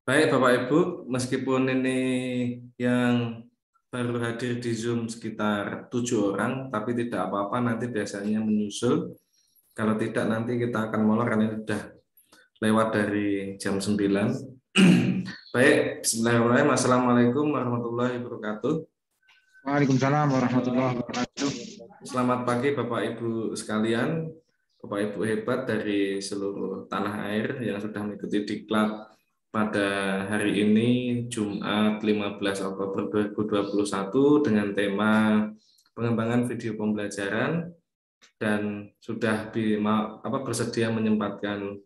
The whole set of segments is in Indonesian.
Baik Bapak Ibu, meskipun ini yang baru hadir di Zoom sekitar 7 orang, tapi tidak apa-apa, nanti biasanya menyusul. Kalau tidak nanti kita akan molor karena ini sudah lewat dari jam 9. Baik, bismillahirrahmanirrahim. Assalamualaikum warahmatullahi wabarakatuh. Waalaikumsalam warahmatullahi wabarakatuh. Selamat pagi Bapak Ibu sekalian, Bapak Ibu hebat dari seluruh tanah air yang sudah mengikuti diklat pada hari ini Jumat 15 Oktober 2021 dengan tema pengembangan video pembelajaran dan sudah bersedia menyempatkan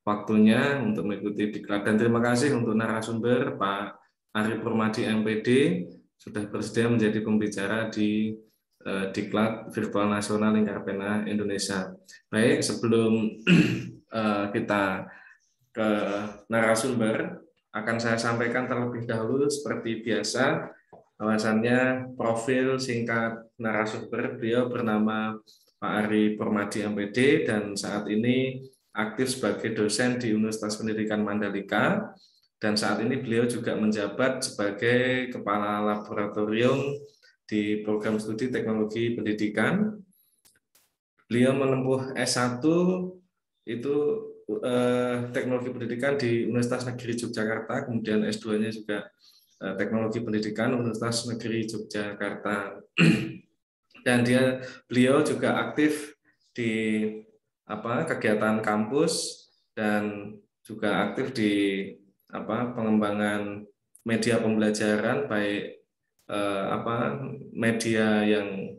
waktunya untuk mengikuti diklat. Dan terima kasih untuk narasumber Pak Ari Permadi MPD sudah bersedia menjadi pembicara di Diklat Virtual Nasional Lingkar Pena Indonesia. Baik, sebelum kita ke narasumber, akan saya sampaikan terlebih dahulu seperti biasa, bahwasannya profil singkat narasumber. Beliau bernama Pak Ari Permadi MPD dan saat ini aktif sebagai dosen di Universitas Pendidikan Mandalika, dan saat ini beliau juga menjabat sebagai Kepala Laboratorium di Program Studi Teknologi Pendidikan. Beliau menempuh S1 itu Teknologi Pendidikan di Universitas Negeri Yogyakarta, kemudian S2-nya juga Teknologi Pendidikan Universitas Negeri Yogyakarta. Dan beliau juga aktif di kegiatan kampus dan juga aktif di pengembangan media pembelajaran, baik media yang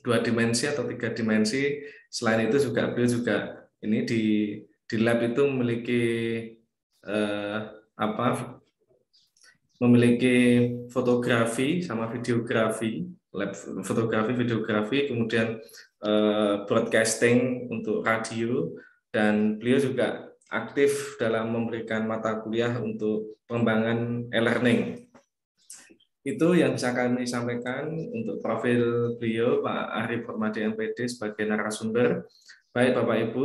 2 dimensi atau 3 dimensi. Selain itu juga beliau juga ini di lab itu memiliki fotografi sama videografi, lab fotografi, videografi, kemudian broadcasting untuk radio, dan beliau juga aktif dalam memberikan mata kuliah untuk pengembangan e-learning. Itu yang bisa kami sampaikan untuk profil beliau, Pak Ari Permadi MPD sebagai narasumber. Baik Bapak Ibu,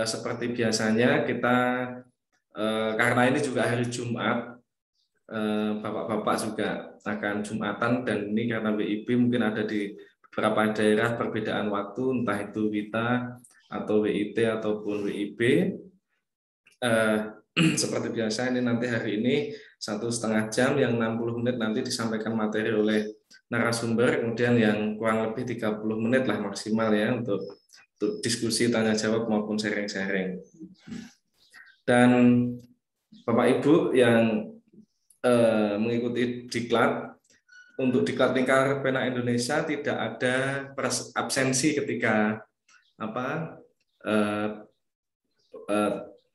seperti biasanya kita, karena ini juga hari Jumat, Bapak-bapak juga akan Jumatan, dan ini karena WIB mungkin ada di beberapa daerah perbedaan waktu, entah itu WITA atau WIT ataupun WIB. Seperti biasa ini nanti hari ini 1,5 jam, yang 60 menit nanti disampaikan materi oleh narasumber, kemudian yang kurang lebih 30 menit lah maksimal ya untuk diskusi, tanya jawab maupun sharing-sharing. Dan Bapak Ibu yang mengikuti diklat, untuk diklat Lingkar Pena Indonesia tidak ada absensi ketika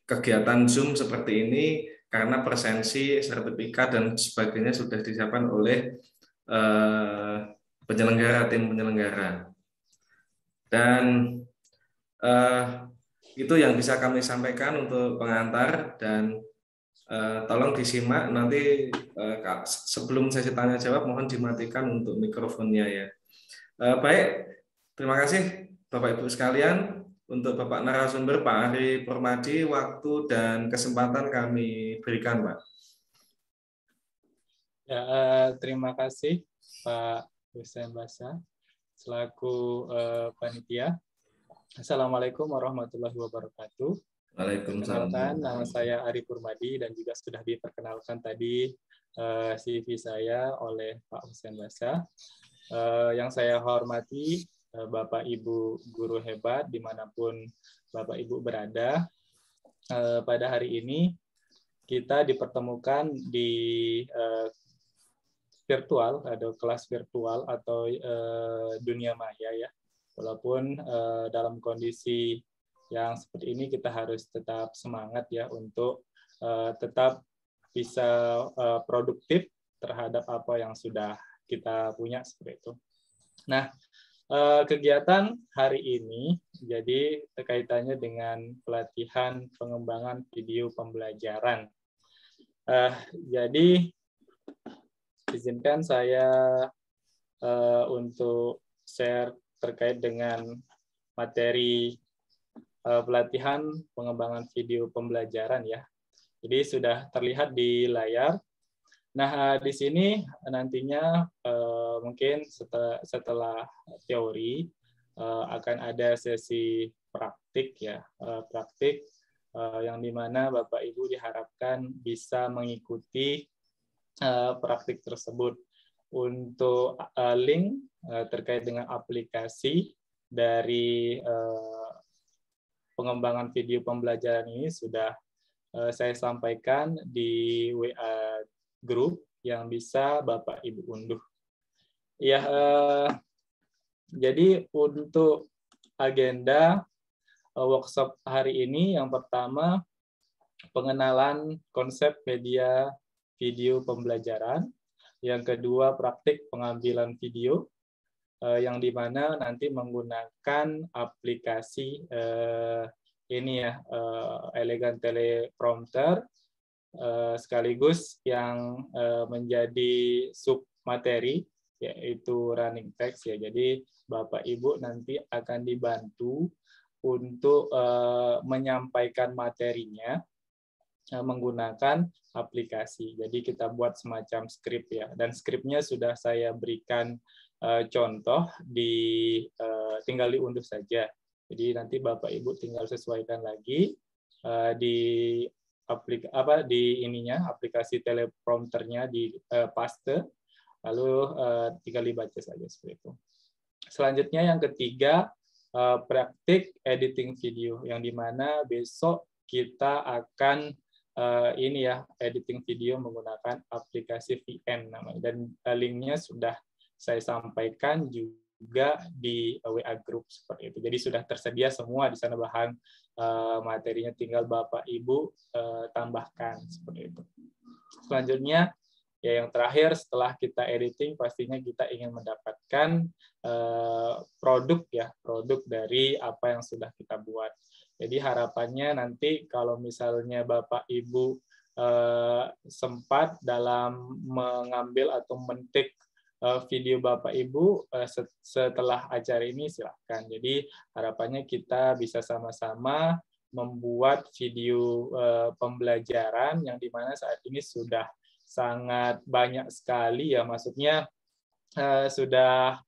kegiatan Zoom seperti ini, karena presensi, sertifikat dan sebagainya sudah disiapkan oleh penyelenggara, tim penyelenggara. Dan itu yang bisa kami sampaikan untuk pengantar, dan tolong disimak nanti. Sebelum sesi tanya jawab mohon dimatikan untuk mikrofonnya ya. Baik, terima kasih Bapak Ibu sekalian. Untuk Bapak narasumber Pak Ari Permadi, waktu dan kesempatan kami berikan, Pak. Ya, terima kasih Pak Hussein Basa selaku panitia. Assalamualaikum warahmatullahi wabarakatuh. Waalaikumsalam. Perkenalkan, nama saya Ari Purmadi dan juga sudah diperkenalkan tadi CV saya oleh Pak Hussein Basa. Yang saya hormati Bapak Ibu guru hebat dimanapun Bapak Ibu berada. Pada hari ini kita dipertemukan di virtual, ada kelas virtual atau dunia maya ya. Walaupun dalam kondisi yang seperti ini kita harus tetap semangat ya untuk tetap bisa produktif terhadap apa yang sudah kita punya seperti itu. Nah, kegiatan hari ini jadi kaitannya dengan pelatihan pengembangan video pembelajaran. Jadi izinkan saya untuk share terkait dengan materi pelatihan pengembangan video pembelajaran ya. Jadi sudah terlihat di layar. Nah, di sini nantinya mungkin setelah teori akan ada sesi praktik ya, praktik yang dimana Bapak Ibu diharapkan bisa mengikuti praktik tersebut. Untuk link terkait dengan aplikasi dari pengembangan video pembelajaran ini sudah saya sampaikan di WA group yang bisa Bapak Ibu unduh. Ya, jadi untuk agenda workshop hari ini yang pertama pengenalan konsep media video pembelajaran, yang kedua praktik pengambilan video, yang dimana nanti menggunakan aplikasi ini ya, Elegant Teleprompter, sekaligus yang menjadi sub materi yaitu running text ya. Jadi Bapak Ibu nanti akan dibantu untuk menyampaikan materinya menggunakan aplikasi. Jadi kita buat semacam skrip ya, dan skripnya sudah saya berikan contoh tinggal diunduh saja. Jadi nanti Bapak Ibu tinggal sesuaikan lagi di aplikasi teleprompternya di paste, lalu tinggal dibaca saja seperti itu. Selanjutnya yang ketiga praktik editing video, yang dimana besok kita akan editing video menggunakan aplikasi VN namanya, dan linknya sudah saya sampaikan juga di WA group seperti itu. Jadi sudah tersedia semua di sana bahan materinya, tinggal Bapak Ibu tambahkan seperti itu. Selanjutnya ya, yang terakhir setelah kita editing pastinya kita ingin mendapatkan produk dari apa yang sudah kita buat. Jadi harapannya nanti kalau misalnya Bapak Ibu sempat dalam mengambil atau mentik video Bapak Ibu setelah acara ini silahkan. Jadi harapannya kita bisa sama-sama membuat video pembelajaran yang dimana saat ini sudah sangat banyak sekali ya, maksudnya sudah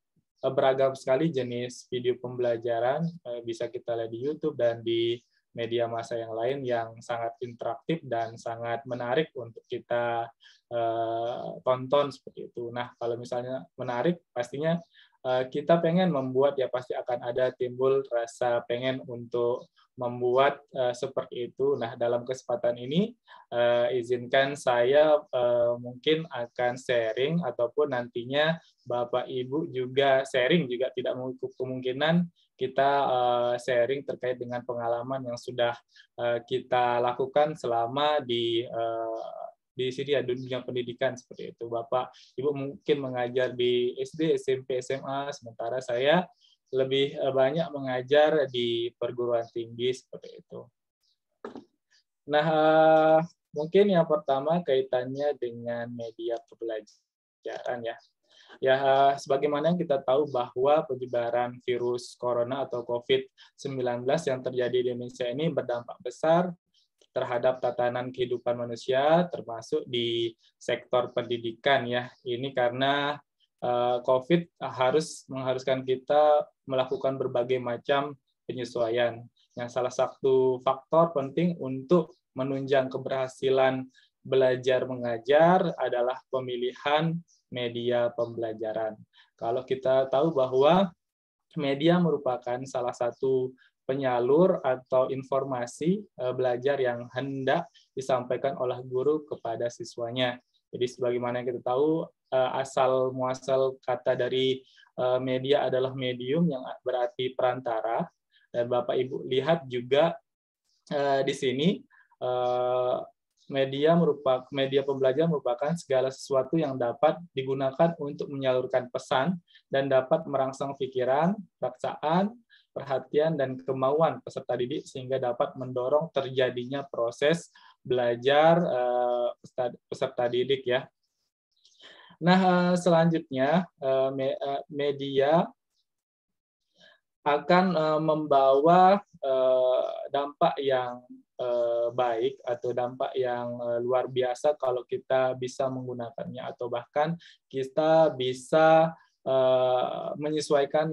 beragam sekali jenis video pembelajaran, bisa kita lihat di YouTube dan di media massa yang lain yang sangat interaktif dan sangat menarik untuk kita tonton seperti itu. Nah, kalau misalnya menarik, pastinya kita pengen membuat ya, pasti akan ada timbul rasa pengen untuk membuat seperti itu. Nah, dalam kesempatan ini izinkan saya mungkin akan sharing ataupun nantinya Bapak Ibu juga sharing, juga tidak menutup kemungkinan kita sharing terkait dengan pengalaman yang sudah kita lakukan selama di sini ya, dunia pendidikan seperti itu. Bapak Ibu mungkin mengajar di SD, SMP, SMA, sementara saya lebih banyak mengajar di perguruan tinggi seperti itu. Nah, mungkin yang pertama kaitannya dengan media pembelajaran ya. Ya, sebagaimana yang kita tahu bahwa penyebaran virus corona atau COVID-19 yang terjadi di Indonesia ini berdampak besar terhadap tatanan kehidupan manusia, termasuk di sektor pendidikan ya. Ini karena COVID mengharuskan kita melakukan berbagai macam penyesuaian. Yang salah satu faktor penting untuk menunjang keberhasilan belajar mengajar adalah pemilihan media pembelajaran. Kalau kita tahu bahwa media merupakan salah satu penyalur atau informasi belajar yang hendak disampaikan oleh guru kepada siswanya. Jadi sebagaimana yang kita tahu, asal muasal kata dari media adalah medium, yang berarti perantara. Dan Bapak Ibu lihat juga di sini media pembelajaran merupakan segala sesuatu yang dapat digunakan untuk menyalurkan pesan dan dapat merangsang pikiran, perasaan, perhatian, dan kemauan peserta didik sehingga dapat mendorong terjadinya proses belajar peserta didik ya. Nah, selanjutnya media akan membawa dampak yang baik atau dampak yang luar biasa kalau kita bisa menggunakannya, atau bahkan kita bisa menyesuaikan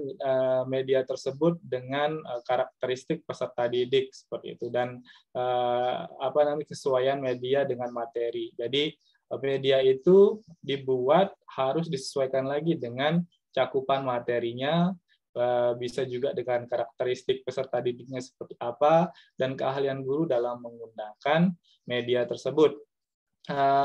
media tersebut dengan karakteristik peserta didik seperti itu, dan kesesuaian media dengan materi. Jadi media itu dibuat harus disesuaikan lagi dengan cakupan materinya, bisa juga dengan karakteristik peserta didiknya seperti apa, dan keahlian guru dalam menggunakan media tersebut.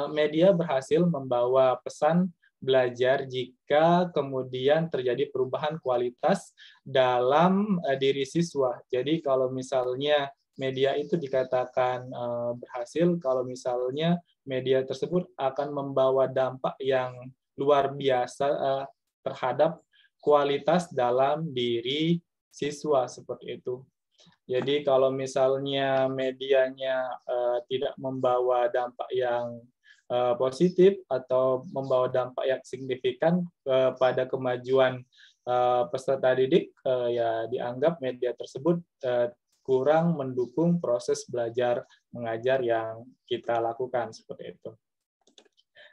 Media berhasil membawa pesan belajar jika kemudian terjadi perubahan kualitas dalam diri siswa. Jadi kalau misalnya media itu dikatakan berhasil, kalau misalnya media tersebut akan membawa dampak yang luar biasa terhadap kualitas dalam diri siswa seperti itu. Jadi kalau misalnya medianya tidak membawa dampak yang positif atau membawa dampak yang signifikan pada kemajuan peserta didik, ya dianggap media tersebut kurang mendukung proses belajar mengajar yang kita lakukan seperti itu.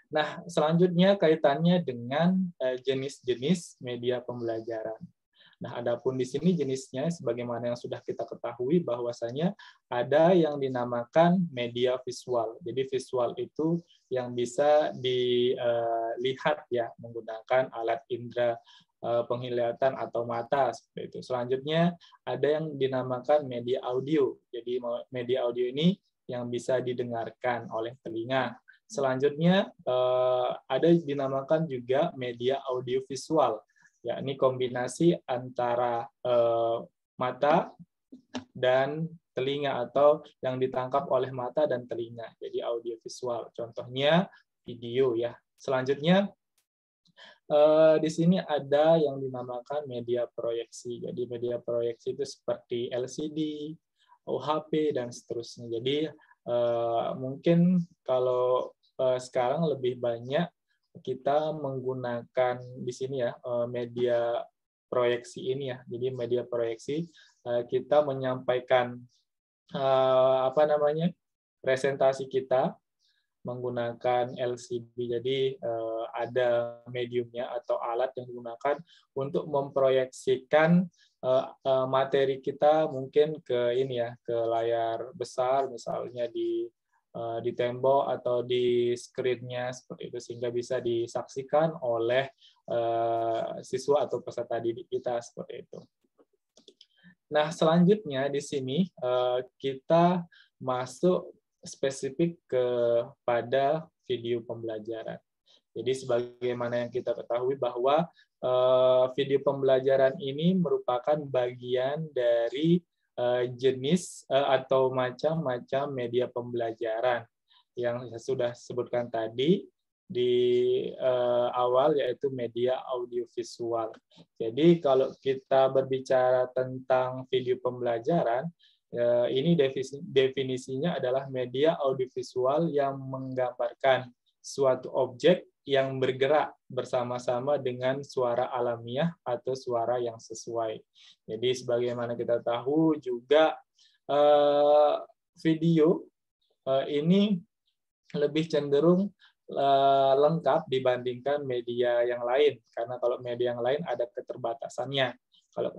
Nah, selanjutnya kaitannya dengan jenis-jenis media pembelajaran. Nah, adapun di sini jenisnya sebagaimana yang sudah kita ketahui bahwasanya ada yang dinamakan media visual. Jadi visual itu yang bisa dilihat ya menggunakan alat indera penglihatan atau mata seperti itu. Selanjutnya ada yang dinamakan media audio. Jadi media audio ini yang bisa didengarkan oleh telinga. Selanjutnya ada yang dinamakan juga media audiovisual, yakni kombinasi antara mata dan telinga atau yang ditangkap oleh mata dan telinga. Jadi audiovisual. Contohnya video ya. Selanjutnya di sini ada yang dinamakan media proyeksi. Jadi media proyeksi itu seperti LCD, UHP dan seterusnya. Jadi mungkin kalau sekarang lebih banyak kita menggunakan di sini ya media proyeksi ini ya. Jadi media proyeksi kita menyampaikan presentasi kita menggunakan LCD. Jadi ada mediumnya atau alat yang digunakan untuk memproyeksikan materi kita mungkin ke ini ya, ke layar besar misalnya di tembok atau di screen-nya seperti itu, sehingga bisa disaksikan oleh siswa atau peserta didik kita seperti itu. Nah, selanjutnya di sini kita masuk spesifik kepada video pembelajaran. Jadi sebagaimana yang kita ketahui bahwa video pembelajaran ini merupakan bagian dari jenis atau macam-macam media pembelajaran yang saya sudah sebutkan tadi di awal, yaitu media audiovisual. Jadi kalau kita berbicara tentang video pembelajaran, ini definisinya adalah media audiovisual yang menggambarkan suatu objek yang bergerak bersama-sama dengan suara alamiah atau suara yang sesuai. Jadi sebagaimana kita tahu juga video ini lebih cenderung lengkap dibandingkan media yang lain, karena kalau media yang lain ada keterbatasannya. Kalau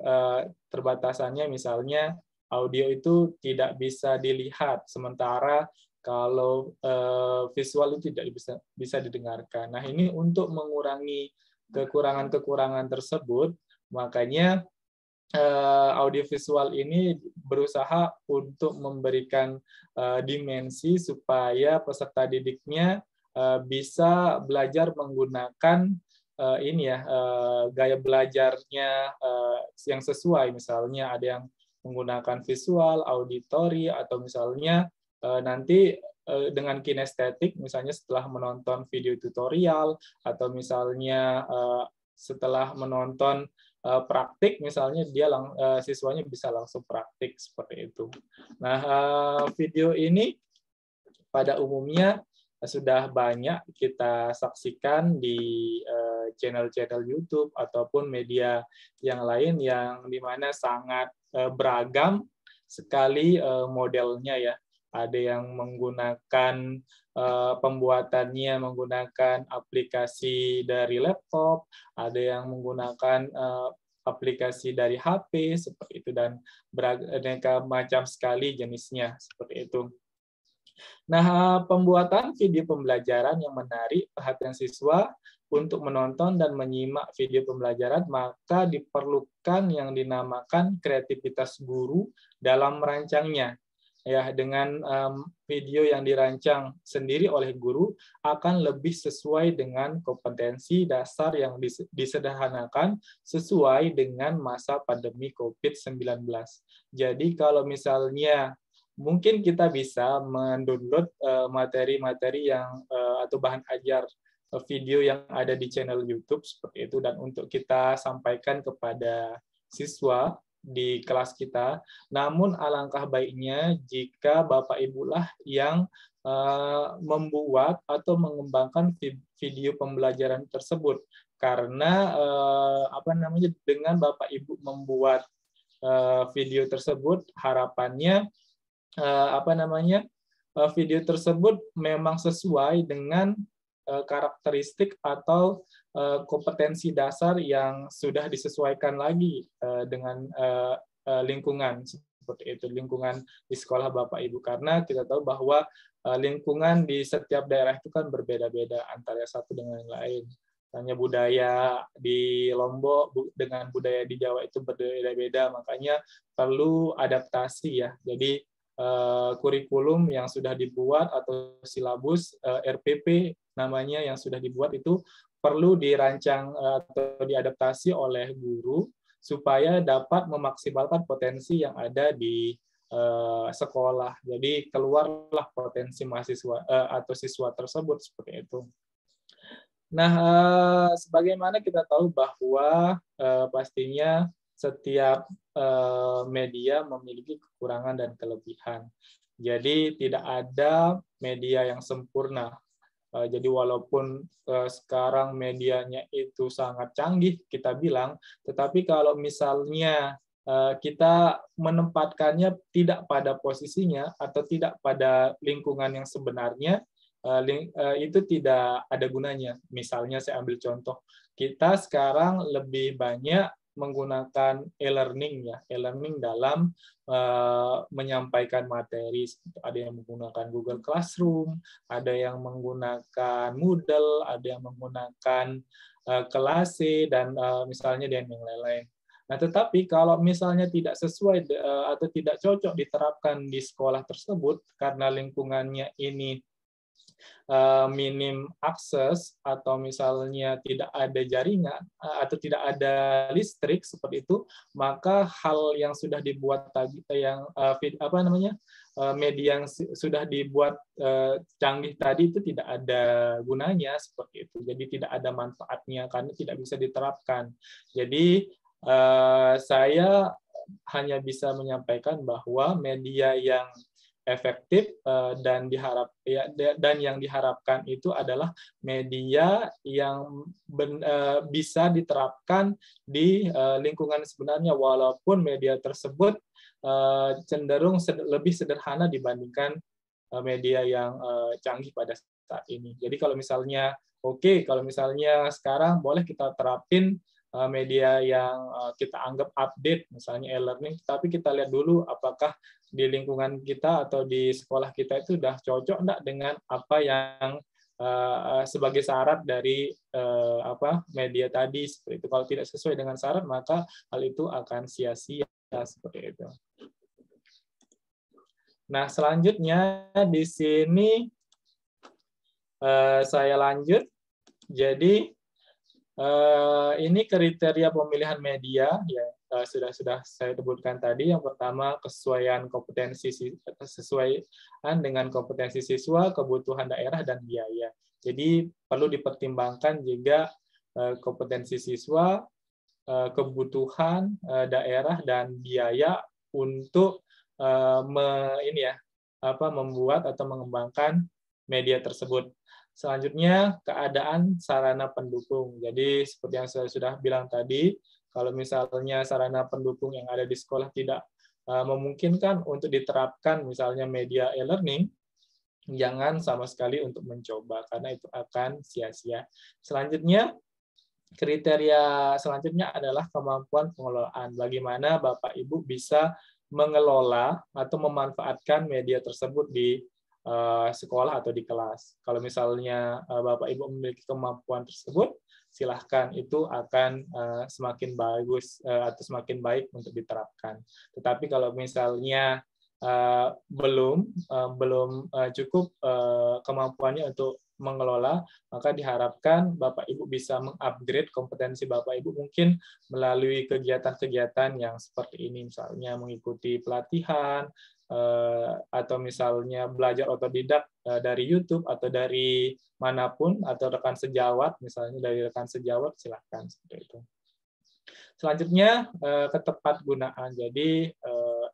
terbatasannya misalnya audio itu tidak bisa dilihat, sementara kalau visual itu tidak bisa didengarkan. Nah, ini untuk mengurangi kekurangan-kekurangan tersebut, makanya audiovisual ini berusaha untuk memberikan dimensi supaya peserta didiknya bisa belajar menggunakan gaya belajarnya yang sesuai. Misalnya ada yang menggunakan visual, auditori, atau misalnya nanti dengan kinestetik, misalnya setelah menonton video tutorial, atau misalnya setelah menonton praktik, misalnya dia siswanya bisa langsung praktik seperti itu. Nah, video ini pada umumnya sudah banyak kita saksikan di channel-channel YouTube ataupun media yang lain yang dimana sangat beragam sekali modelnya ya. Ada yang menggunakan pembuatannya menggunakan aplikasi dari laptop, ada yang menggunakan aplikasi dari HP seperti itu, dan beraneka macam sekali jenisnya seperti itu. Nah, pembuatan video pembelajaran yang menarik perhatian siswa untuk menonton dan menyimak video pembelajaran, maka diperlukan yang dinamakan kreativitas guru dalam merancangnya. Ya, dengan video yang dirancang sendiri oleh guru akan lebih sesuai dengan kompetensi dasar yang disederhanakan sesuai dengan masa pandemi COVID-19. Jadi kalau misalnya mungkin kita bisa mendownload materi-materi yang atau bahan ajar video yang ada di channel YouTube seperti itu, dan untuk kita sampaikan kepada siswa di kelas kita. Namun alangkah baiknya jika Bapak Ibu lah yang membuat atau mengembangkan video pembelajaran tersebut, karena dengan Bapak Ibu membuat video tersebut, harapannya video tersebut memang sesuai dengan karakteristik atau kompetensi dasar yang sudah disesuaikan lagi dengan lingkungan seperti itu, lingkungan di sekolah Bapak Ibu, karena kita tahu bahwa lingkungan di setiap daerah itu kan berbeda-beda antara satu dengan yang lain. Misalnya budaya di Lombok dengan budaya di Jawa itu berbeda-beda, makanya perlu adaptasi ya. Jadi kurikulum yang sudah dibuat atau silabus RPP namanya yang sudah dibuat itu perlu dirancang atau diadaptasi oleh guru supaya dapat memaksimalkan potensi yang ada di sekolah. Jadi keluarlah potensi mahasiswa atau siswa tersebut seperti itu. Nah, sebagaimana kita tahu bahwa pastinya setiap media memiliki kekurangan dan kelebihan. Jadi tidak ada media yang sempurna. Jadi walaupun sekarang medianya itu sangat canggih, kita bilang, tetapi kalau misalnya kita menempatkannya tidak pada posisinya atau tidak pada lingkungan yang sebenarnya, itu tidak ada gunanya. Misalnya saya ambil contoh, kita sekarang lebih banyak menggunakan e-learning ya, e-learning dalam menyampaikan materi. Ada yang menggunakan Google Classroom, ada yang menggunakan Moodle, ada yang menggunakan Classy, dan misalnya dan yang lain-lain. Nah, tetapi kalau misalnya tidak sesuai atau tidak cocok diterapkan di sekolah tersebut karena lingkungannya ini minim akses atau misalnya tidak ada jaringan atau tidak ada listrik seperti itu, maka hal yang sudah dibuat tadi yang media yang sudah dibuat canggih tadi itu tidak ada gunanya seperti itu. Jadi tidak ada manfaatnya karena tidak bisa diterapkan. Jadi saya hanya bisa menyampaikan bahwa media yang efektif dan yang diharapkan itu adalah media yang bisa diterapkan di lingkungan sebenarnya, walaupun media tersebut cenderung lebih sederhana dibandingkan media yang canggih pada saat ini. Jadi kalau misalnya kalau misalnya sekarang boleh kita terapin media yang kita anggap update, misalnya e-learning, tapi kita lihat dulu apakah di lingkungan kita atau di sekolah kita itu sudah cocok enggak dengan apa yang sebagai syarat dari media tadi, seperti itu. Kalau tidak sesuai dengan syarat, maka hal itu akan sia-sia, seperti itu. Nah, selanjutnya di sini saya lanjut. Jadi ini kriteria pemilihan media ya, sudah saya sebutkan tadi. Yang pertama, kesesuaian dengan kompetensi siswa, kebutuhan daerah, dan biaya. Jadi perlu dipertimbangkan juga kompetensi siswa, kebutuhan daerah, dan biaya untuk membuat atau mengembangkan media tersebut. Selanjutnya, keadaan sarana pendukung. Jadi seperti yang saya sudah bilang tadi, kalau misalnya sarana pendukung yang ada di sekolah tidak memungkinkan untuk diterapkan misalnya media e-learning, jangan sama sekali untuk mencoba, karena itu akan sia-sia. Selanjutnya, kriteria selanjutnya adalah kemampuan pengelolaan. Bagaimana Bapak Ibu bisa mengelola atau memanfaatkan media tersebut di sekolah atau di kelas. Kalau misalnya Bapak Ibu memiliki kemampuan tersebut, silahkan, itu akan semakin bagus atau semakin baik untuk diterapkan. Tetapi kalau misalnya belum cukup kemampuannya untuk mengelola, maka diharapkan Bapak Ibu bisa mengupgrade kompetensi Bapak Ibu mungkin melalui kegiatan-kegiatan yang seperti ini, misalnya mengikuti pelatihan, atau misalnya belajar otodidak dari YouTube atau dari manapun, atau rekan sejawat, misalnya dari rekan sejawat, silahkan, seperti itu. Selanjutnya, ketepatgunaan. Jadi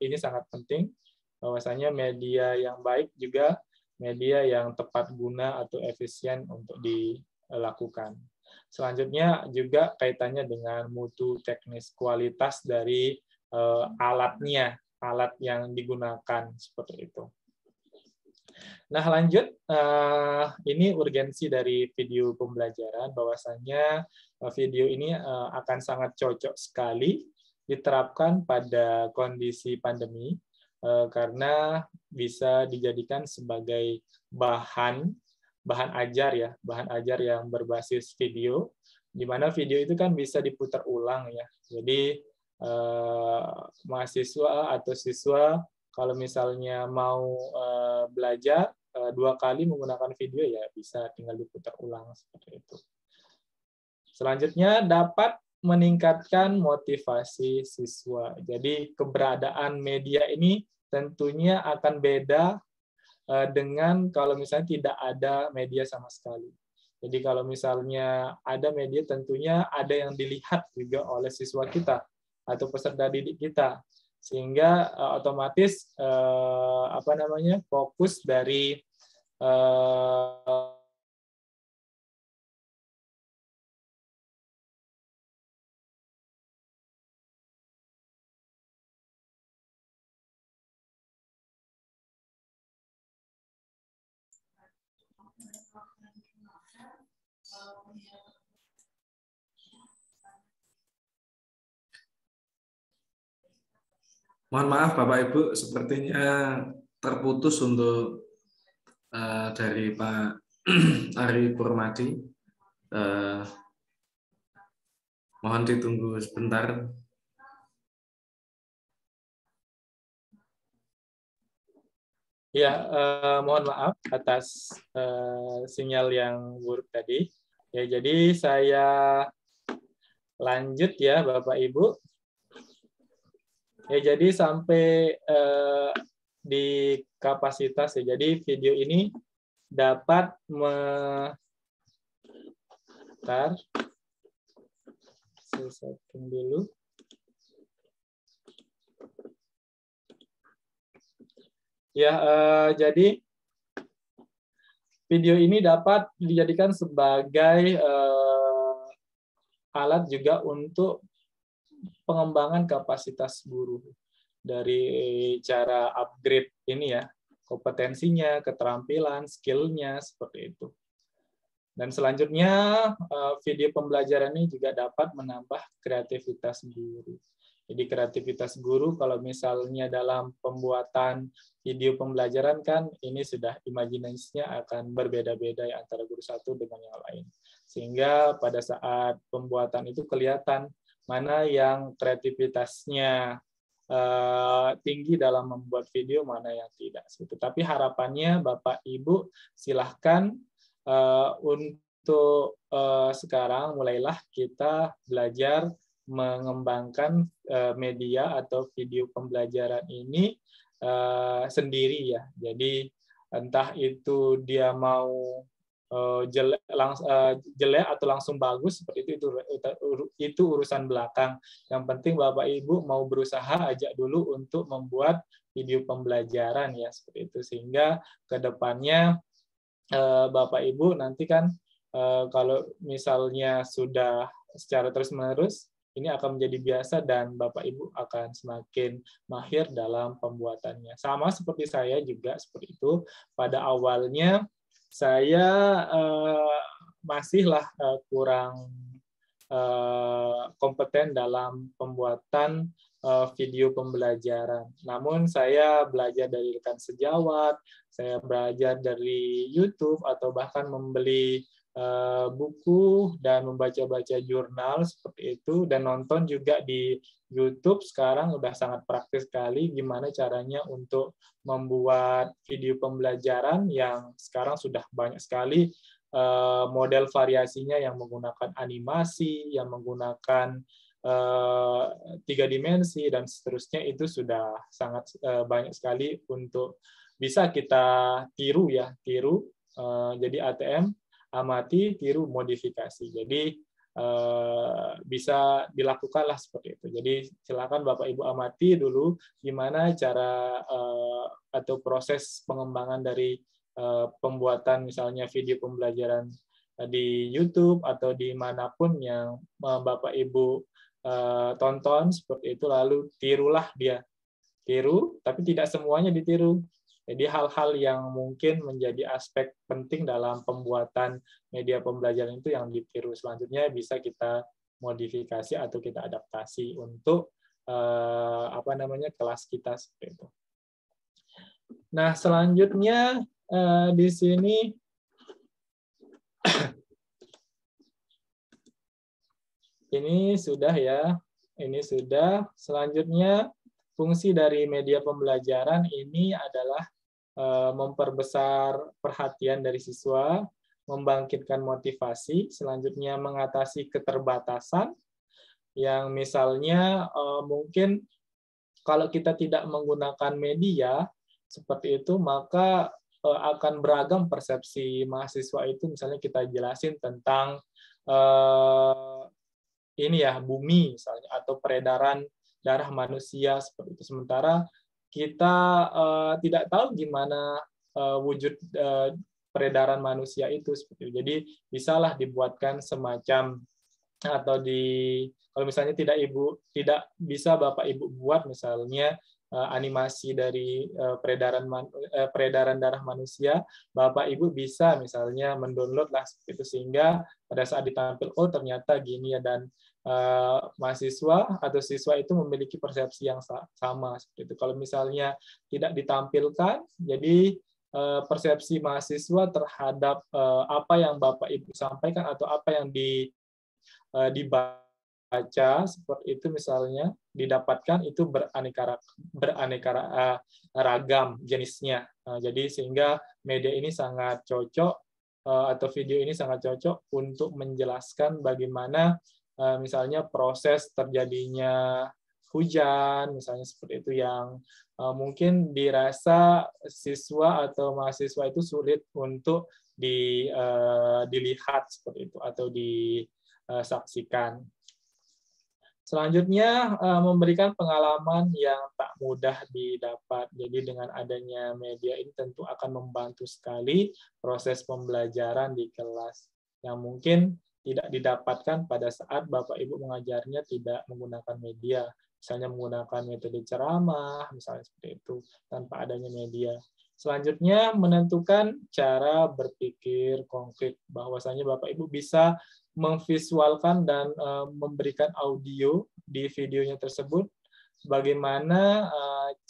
ini sangat penting, bahwasanya media yang baik juga media yang tepat guna atau efisien untuk dilakukan. Selanjutnya juga kaitannya dengan mutu teknis, kualitas dari alatnya, alat yang digunakan, seperti itu. Nah, lanjut, ini urgensi dari video pembelajaran, bahwasanya video ini akan sangat cocok sekali diterapkan pada kondisi pandemi, karena bisa dijadikan sebagai bahan ajar ya, bahan ajar yang berbasis video, di mana video itu kan bisa diputar ulang ya. Jadi mahasiswa atau siswa kalau misalnya mau belajar 2 kali menggunakan video, ya bisa tinggal diputar ulang, seperti itu. Selanjutnya, dapat meningkatkan motivasi siswa. Jadi keberadaan media ini tentunya akan beda dengan kalau misalnya tidak ada media sama sekali. Jadi kalau misalnya ada media, tentunya ada yang dilihat juga oleh siswa kita atau peserta didik kita, sehingga otomatis fokus dari Mohon maaf Bapak Ibu, sepertinya terputus untuk dari Pak Ari Purmadi. Mohon ditunggu sebentar. Ya, mohon maaf atas sinyal yang buruk tadi. Ya, jadi saya lanjut ya Bapak Ibu. Ya, jadi sampai di kapasitas ya. Jadi video ini dapat saya setting dulu. Ya, jadi video ini dapat dijadikan sebagai alat juga untuk pengembangan kapasitas guru dari cara upgrade ini ya, kompetensinya, keterampilan, skill-nya, seperti itu. Dan selanjutnya, video pembelajaran ini juga dapat menambah kreativitas guru. Jadi kreativitas guru kalau misalnya dalam pembuatan video pembelajaran kan ini sudah imajinasinya akan berbeda-beda ya, antara guru satu dengan yang lain. Sehingga pada saat pembuatan itu kelihatan mana yang kreativitasnya tinggi dalam membuat video, mana yang tidak. Tapi harapannya Bapak Ibu silahkan untuk sekarang mulailah kita belajar mengembangkan media atau video pembelajaran ini sendiri ya. Jadi entah itu dia mau jelek atau langsung bagus seperti itu urusan belakang. Yang penting Bapak Ibu mau berusaha ajak dulu untuk membuat video pembelajaran ya, seperti itu, sehingga kedepannya Bapak Ibu nanti kan kalau misalnya sudah secara terus-menerus ini akan menjadi biasa dan Bapak Ibu akan semakin mahir dalam pembuatannya. Sama seperti saya juga seperti itu. Pada awalnya saya masihlah kurang kompeten dalam pembuatan video pembelajaran. Namun saya belajar dari rekan sejawat, saya belajar dari YouTube, atau bahkan membeli buku dan membaca-baca jurnal seperti itu, dan nonton juga di YouTube. Sekarang udah sangat praktis sekali gimana caranya untuk membuat video pembelajaran yang sekarang sudah banyak sekali model variasinya yang menggunakan animasi, yang menggunakan 3 dimensi, dan seterusnya. Itu sudah sangat banyak sekali untuk bisa kita tiru ya, jadi ATM, amati, tiru, modifikasi. Jadi bisa dilakukanlah seperti itu. Jadi silakan Bapak Ibu amati dulu gimana cara atau proses pengembangan dari pembuatan misalnya video pembelajaran di YouTube atau dimanapun yang Bapak Ibu tonton seperti itu, lalu tirulah dia. Tiru, tapi tidak semuanya ditiru. Jadi hal-hal yang mungkin menjadi aspek penting dalam pembuatan media pembelajaran itu yang ditiru. Selanjutnya bisa kita modifikasi atau kita adaptasi untuk kelas kita seperti itu. Nah, selanjutnya di sini ini sudah ya. Ini sudah. Selanjutnya fungsi dari media pembelajaran ini adalah memperbesar perhatian dari siswa, membangkitkan motivasi, selanjutnya mengatasi keterbatasan, yang misalnya mungkin kalau kita tidak menggunakan media seperti itu, maka akan beragam persepsi mahasiswa itu. Misalnya kita jelasin tentang ini ya, bumi misalnya, atau peredaran darah manusia seperti itu. Sementara kita tidak tahu gimana wujud peredaran manusia itu seperti itu. Jadi bisalah dibuatkan semacam, atau kalau misalnya tidak bisa Bapak Ibu buat misalnya animasi dari peredaran darah manusia, Bapak Ibu bisa misalnya mendownload lah seperti itu, sehingga pada saat ditampil, oh ternyata gini ya, dan mahasiswa atau siswa itu memiliki persepsi yang sama seperti itu. Kalau misalnya tidak ditampilkan, jadi persepsi mahasiswa terhadap apa yang Bapak Ibu sampaikan atau apa yang dibaca seperti itu misalnya didapatkan, itu beraneka ragam jenisnya. Jadi sehingga media ini sangat cocok atau video ini sangat cocok untuk menjelaskan bagaimana misalnya proses terjadinya hujan, misalnya seperti itu, yang mungkin dirasa siswa atau mahasiswa itu sulit untuk dilihat seperti itu atau disaksikan. Selanjutnya, memberikan pengalaman yang tak mudah didapat. Jadi dengan adanya media ini tentu akan membantu sekali proses pembelajaran di kelas, yang mungkin tidak didapatkan pada saat Bapak Ibu mengajarnya tidak menggunakan media. Misalnya menggunakan metode ceramah, misalnya seperti itu, tanpa adanya media. Selanjutnya, menentukan cara berpikir konkret, bahwasanya Bapak Ibu bisa memvisualkan dan memberikan audio di videonya tersebut, bagaimana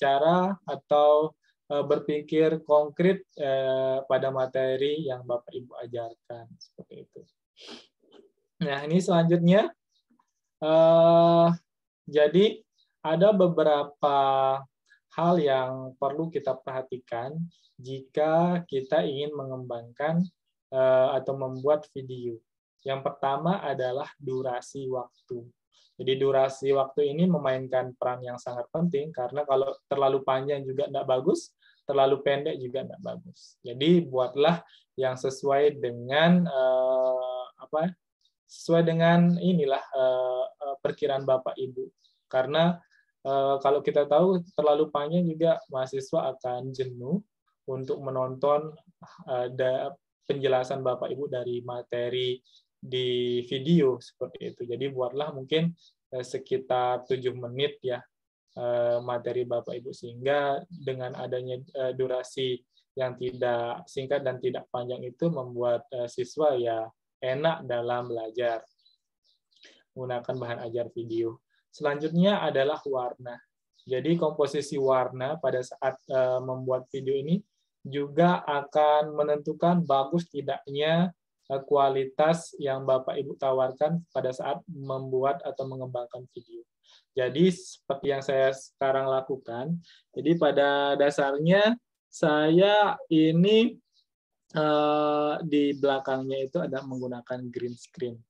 cara atau berpikir konkret pada materi yang Bapak Ibu ajarkan, seperti itu. Nah, ini selanjutnya, jadi ada beberapa hal yang perlu kita perhatikan jika kita ingin mengembangkan atau membuat video. Yang pertama adalah durasi waktu. Jadi durasi waktu ini memainkan peran yang sangat penting, karena kalau terlalu panjang juga tidak bagus, terlalu pendek juga tidak bagus. Jadi buatlah yang sesuai dengan sesuai dengan inilah perkiraan Bapak Ibu. Karena kalau kita tahu terlalu panjang juga mahasiswa akan jenuh untuk menonton penjelasan Bapak Ibu dari materi di video seperti itu. Jadi buatlah mungkin sekitar 7 menit ya materi Bapak Ibu, sehingga dengan adanya durasi yang tidak singkat dan tidak panjang itu membuat siswa ya enak dalam belajar menggunakan bahan ajar video. Selanjutnya adalah warna. Jadi komposisi warna pada saat membuat video ini juga akan menentukan bagus tidaknya kualitas yang Bapak Ibu tawarkan pada saat membuat atau mengembangkan video. Jadi seperti yang saya sekarang lakukan, jadi pada dasarnya saya ini di belakangnya itu ada menggunakan green screen.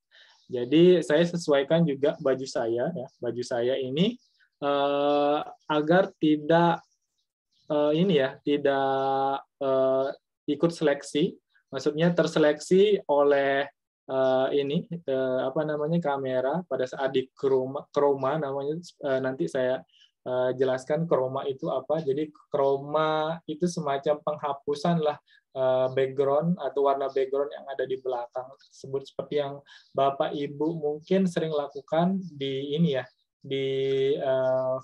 Jadi saya sesuaikan juga baju saya, ya. Baju saya ini agar tidak tidak ikut seleksi, maksudnya terseleksi oleh kamera pada saat di chroma namanya, nanti saya jelaskan chroma itu apa. Jadi chroma itu semacam penghapusan lah background atau warna background yang ada di belakang tersebut, seperti yang Bapak Ibu mungkin sering lakukan di ini ya, di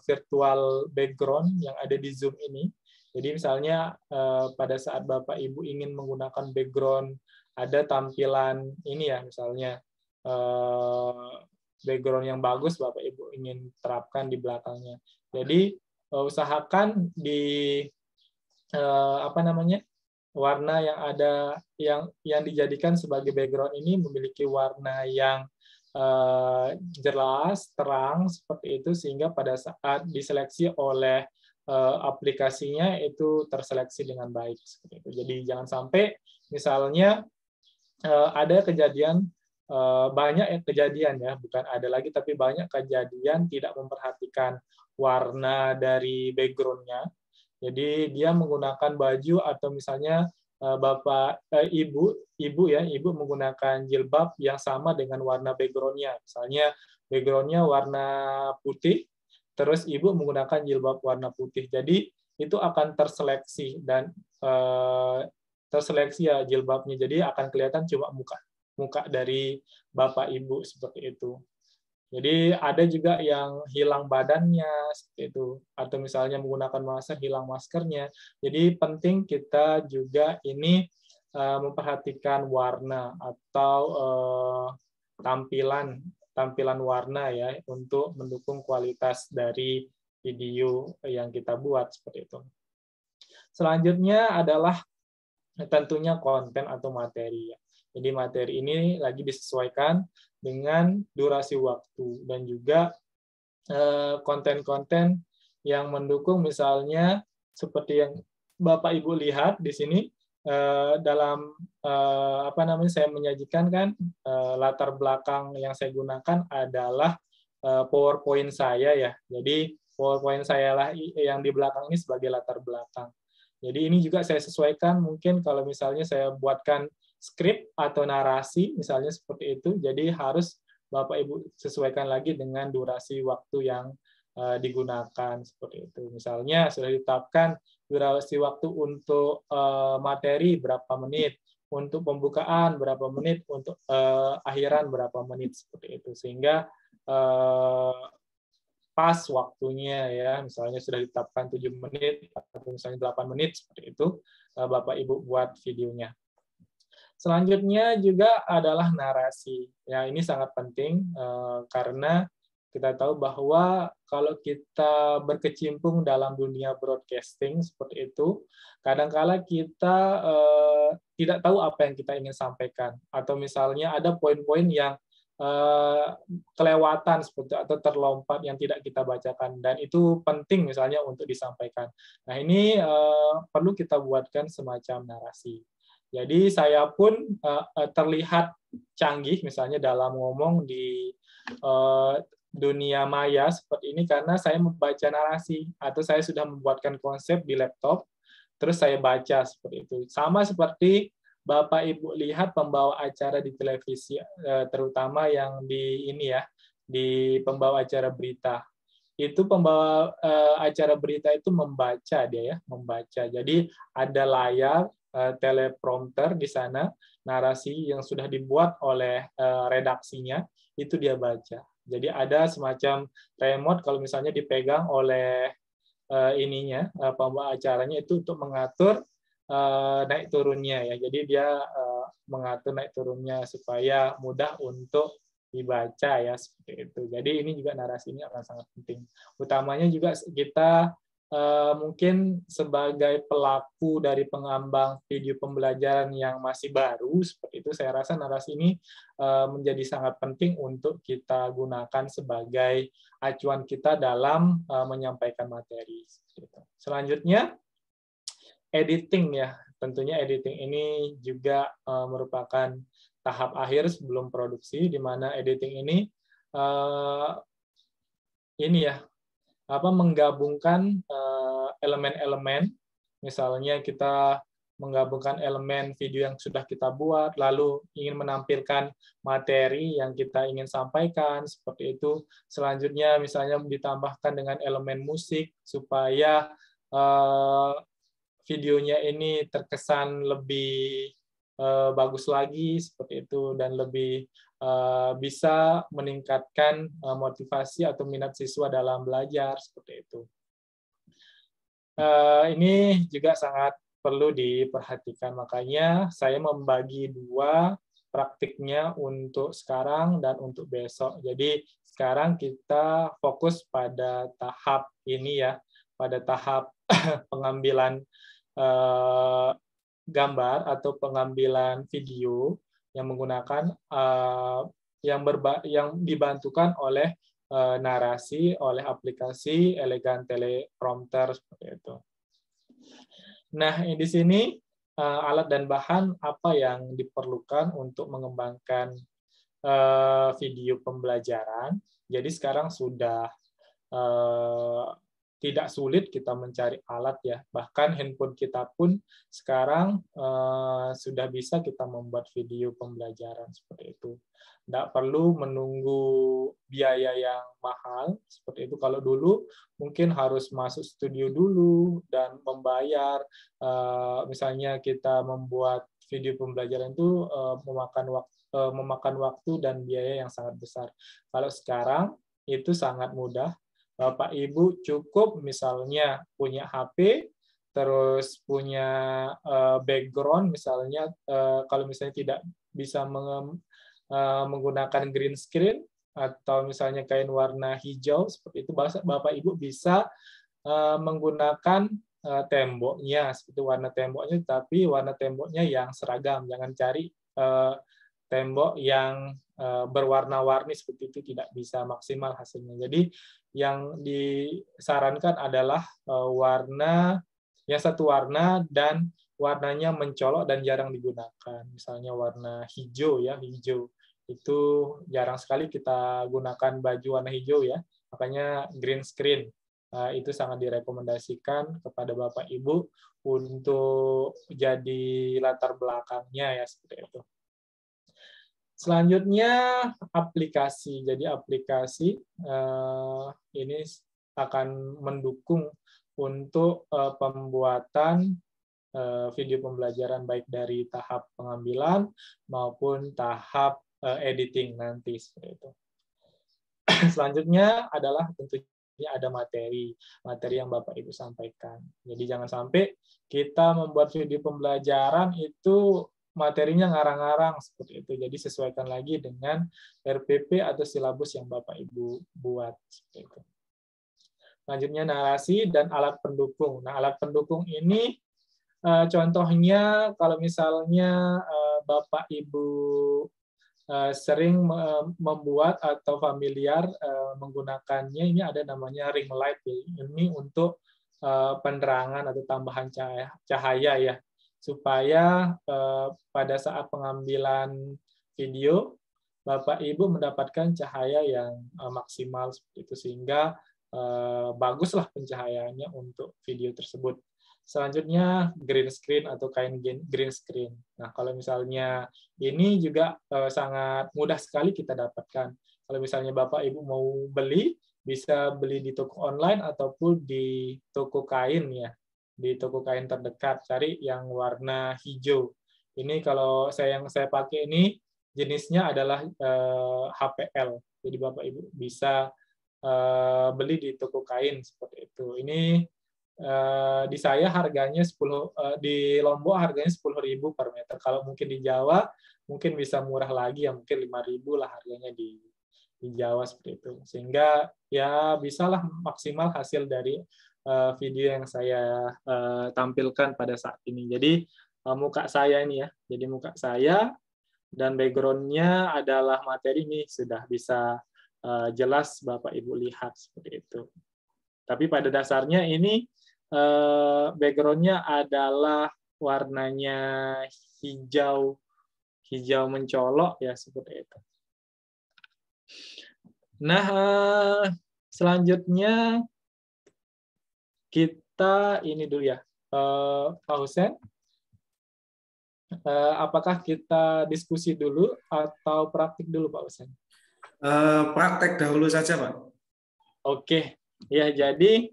virtual background yang ada di Zoom ini. Jadi misalnya pada saat Bapak Ibu ingin menggunakan background, ada tampilan ini ya, misalnya background yang bagus Bapak Ibu ingin terapkan di belakangnya. Jadi usahakan di warna yang ada yang dijadikan sebagai background ini memiliki warna yang jelas, terang seperti itu, sehingga pada saat diseleksi oleh aplikasinya itu terseleksi dengan baik seperti itu. Jadi jangan sampai misalnya ada kejadian, banyak kejadian ya, bukan ada lagi tapi banyak kejadian tidak memperhatikan warna dari background-nya. Jadi dia menggunakan baju atau misalnya ibu menggunakan jilbab yang sama dengan warna background-nya. Misalnya background-nya warna putih, terus ibu menggunakan jilbab warna putih. Jadi itu akan terseleksi dan terseleksi ya jilbabnya. Jadi akan kelihatan cuma muka dari Bapak Ibu seperti itu. Jadi ada juga yang hilang badannya seperti itu, atau misalnya menggunakan masker hilang maskernya. Jadi penting kita juga ini memperhatikan warna atau tampilan warna ya, untuk mendukung kualitas dari video yang kita buat seperti itu. Selanjutnya adalah tentunya konten atau materi ya. Jadi materi ini lagi disesuaikan dengan durasi waktu dan juga konten-konten yang mendukung, misalnya seperti yang Bapak Ibu lihat di sini dalam saya menyajikan kan latar belakang yang saya gunakan adalah PowerPoint saya ya. Jadi PowerPoint saya lah yang di belakang ini sebagai latar belakang. Jadi ini juga saya sesuaikan, mungkin kalau misalnya saya buatkan skrip atau narasi, misalnya seperti itu, jadi harus Bapak Ibu sesuaikan lagi dengan durasi waktu yang digunakan, seperti itu. Misalnya sudah ditetapkan durasi waktu untuk materi berapa menit, untuk pembukaan berapa menit, untuk akhiran berapa menit, seperti itu. Sehingga pas waktunya ya, misalnya sudah ditetapkan 7 menit atau misalnya 8 menit seperti itu, Bapak Ibu buat videonya. Selanjutnya juga adalah narasi. Ya, ini sangat penting karena kita tahu bahwa kalau kita berkecimpung dalam dunia broadcasting seperti itu, kadang-kala kita tidak tahu apa yang kita ingin sampaikan, atau misalnya ada poin-poin yang kelewatan seperti atau terlompat yang tidak kita bacakan, dan itu penting misalnya untuk disampaikan. Nah, ini perlu kita buatkan semacam narasi. Jadi saya pun terlihat canggih misalnya dalam ngomong di dunia maya seperti ini karena saya membaca narasi, atau saya sudah membuatkan konsep di laptop terus saya baca seperti itu. Sama seperti Bapak Ibu lihat pembawa acara di televisi, terutama yang di ini ya, di pembawa acara berita. Itu pembawa acara berita itu membaca dia ya, membaca. Jadi ada layar teleprompter di sana, narasi yang sudah dibuat oleh redaksinya, itu dia baca. Jadi ada semacam remote kalau misalnya dipegang oleh ininya, pembawa acaranya itu untuk mengatur naik turunnya ya. Jadi dia mengatur naik turunnya supaya mudah untuk dibaca ya, seperti itu. Jadi ini juga narasi ini akan sangat penting. Utamanya juga kita mungkin sebagai pelaku dari pengembang video pembelajaran yang masih baru seperti itu, saya rasa narasi ini menjadi sangat penting untuk kita gunakan sebagai acuan kita dalam menyampaikan materi. Selanjutnya editing ya, tentunya editing ini juga merupakan tahap akhir sebelum produksi, di mana editing ini ya menggabungkan elemen-elemen, misalnya kita menggabungkan elemen video yang sudah kita buat, lalu ingin menampilkan materi yang kita ingin sampaikan seperti itu. Selanjutnya misalnya ditambahkan dengan elemen musik supaya videonya ini terkesan lebih bagus lagi seperti itu, dan lebih bisa meningkatkan motivasi atau minat siswa dalam belajar seperti itu. Ini juga sangat perlu diperhatikan, makanya saya membagi dua praktiknya untuk sekarang dan untuk besok. Jadi sekarang kita fokus pada tahap ini ya, pada tahap pengambilan gambar atau pengambilan video yang menggunakan yang dibantukan oleh narasi oleh aplikasi Elegant Teleprompter seperti itu. Nah, di sini alat dan bahan apa yang diperlukan untuk mengembangkan video pembelajaran. Jadi sekarang sudah tidak sulit kita mencari alat ya, bahkan handphone kita pun sekarang sudah bisa kita membuat video pembelajaran seperti itu. Tidak perlu menunggu biaya yang mahal seperti itu. Kalau dulu mungkin harus masuk studio dulu dan membayar, misalnya kita membuat video pembelajaran itu memakan waktu dan biaya yang sangat besar. Kalau sekarang itu sangat mudah. Bapak Ibu cukup misalnya punya HP, terus punya background misalnya, kalau misalnya tidak bisa menggunakan green screen atau misalnya kain warna hijau seperti itu, Bapak Ibu bisa menggunakan temboknya seperti warna temboknya, tapi warna temboknya yang seragam. Jangan cari tembok yang berwarna-warni seperti itu, tidak bisa maksimal hasilnya. Jadi yang disarankan adalah warna yang satu warna dan warnanya mencolok dan jarang digunakan. Misalnya warna hijau ya, hijau itu jarang sekali kita gunakan baju warna hijau ya. Makanya green screen itu sangat direkomendasikan kepada Bapak Ibu untuk jadi latar belakangnya ya, seperti itu. Selanjutnya aplikasi. Jadi aplikasi ini akan mendukung untuk pembuatan video pembelajaran baik dari tahap pengambilan maupun tahap editing nanti seperti itu. Selanjutnya adalah tentunya ini ada materi yang Bapak Ibu sampaikan. Jadi jangan sampai kita membuat video pembelajaran itu materinya ngarang-ngarang seperti itu. Jadi sesuaikan lagi dengan RPP atau silabus yang Bapak Ibu buat seperti itu. Selanjutnya narasi dan alat pendukung. Nah, alat pendukung ini contohnya kalau misalnya Bapak Ibu sering membuat atau familiar menggunakannya, ini ada namanya ring light. Ini untuk penerangan atau tambahan cahaya ya, supaya pada saat pengambilan video Bapak Ibu mendapatkan cahaya yang maksimal seperti itu, sehingga baguslah pencahayaannya untuk video tersebut. Selanjutnya green screen atau kain green screen. Nah, kalau misalnya ini juga sangat mudah sekali kita dapatkan. Kalau misalnya Bapak Ibu mau beli, bisa beli di toko online ataupun di toko kain ya. Di toko kain terdekat, cari yang warna hijau. Ini kalau yang saya pakai ini jenisnya adalah HPL. Jadi Bapak Ibu bisa beli di toko kain seperti itu. Ini di saya harganya di Lombok harganya 10.000 per meter. Kalau mungkin di Jawa mungkin bisa murah lagi ya, mungkin 5.000 lah harganya di Jawa seperti itu. Sehingga ya bisalah maksimal hasil dari video yang saya tampilkan pada saat ini. Jadi muka saya ini ya. Jadi muka saya dan background-nya adalah materi ini sudah bisa jelas Bapak Ibu lihat seperti itu. Tapi pada dasarnya ini background-nya adalah warnanya hijau mencolok ya, seperti itu. Nah, selanjutnya kita ini dulu ya, Pak Husen. Apakah kita diskusi dulu atau praktik dulu, Pak Husen? Praktek dahulu saja, Pak. Oke, ya jadi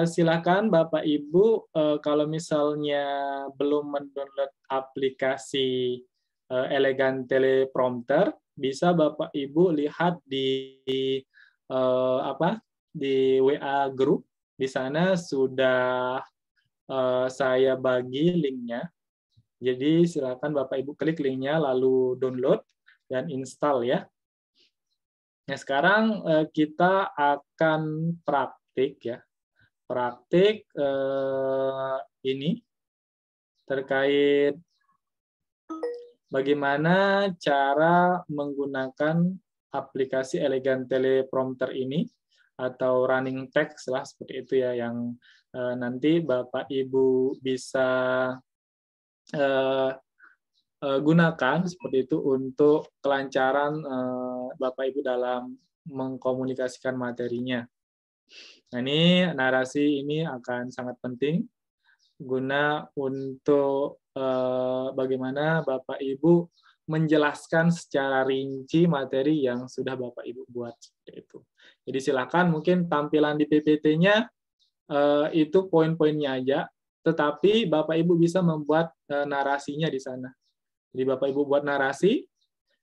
silakan Bapak Ibu kalau misalnya belum mendownload aplikasi Elegan Teleprompter, bisa Bapak Ibu lihat di di WA Group. Di sana sudah saya bagi linknya. Jadi silakan Bapak Ibu klik linknya lalu download dan install ya. Nah, sekarang kita akan praktik ya. Praktik ini terkait bagaimana cara menggunakan aplikasi Elegan Teleprompter ini atau running text lah seperti itu ya, yang nanti Bapak Ibu bisa gunakan seperti itu untuk kelancaran Bapak Ibu dalam mengkomunikasikan materinya. Nah, ini narasi ini akan sangat penting guna untuk bagaimana Bapak Ibu menjelaskan secara rinci materi yang sudah Bapak Ibu buat seperti itu. Jadi silakan mungkin tampilan di PPT-nya itu poin-poinnya aja, tetapi Bapak Ibu bisa membuat narasinya di sana. Jadi Bapak Ibu buat narasi,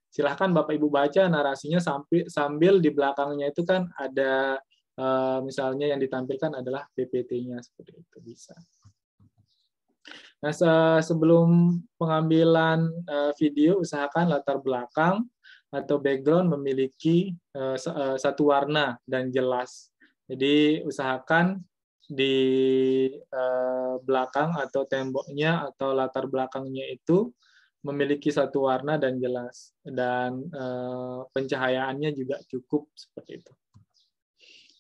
silahkan Bapak Ibu baca narasinya sambil di belakangnya itu kan ada misalnya yang ditampilkan adalah PPT-nya seperti itu bisa. Nah, sebelum pengambilan video, usahakan latar belakang atau background memiliki satu warna dan jelas. Jadi usahakan di belakang atau temboknya atau latar belakangnya itu memiliki satu warna dan jelas, dan pencahayaannya juga cukup seperti itu.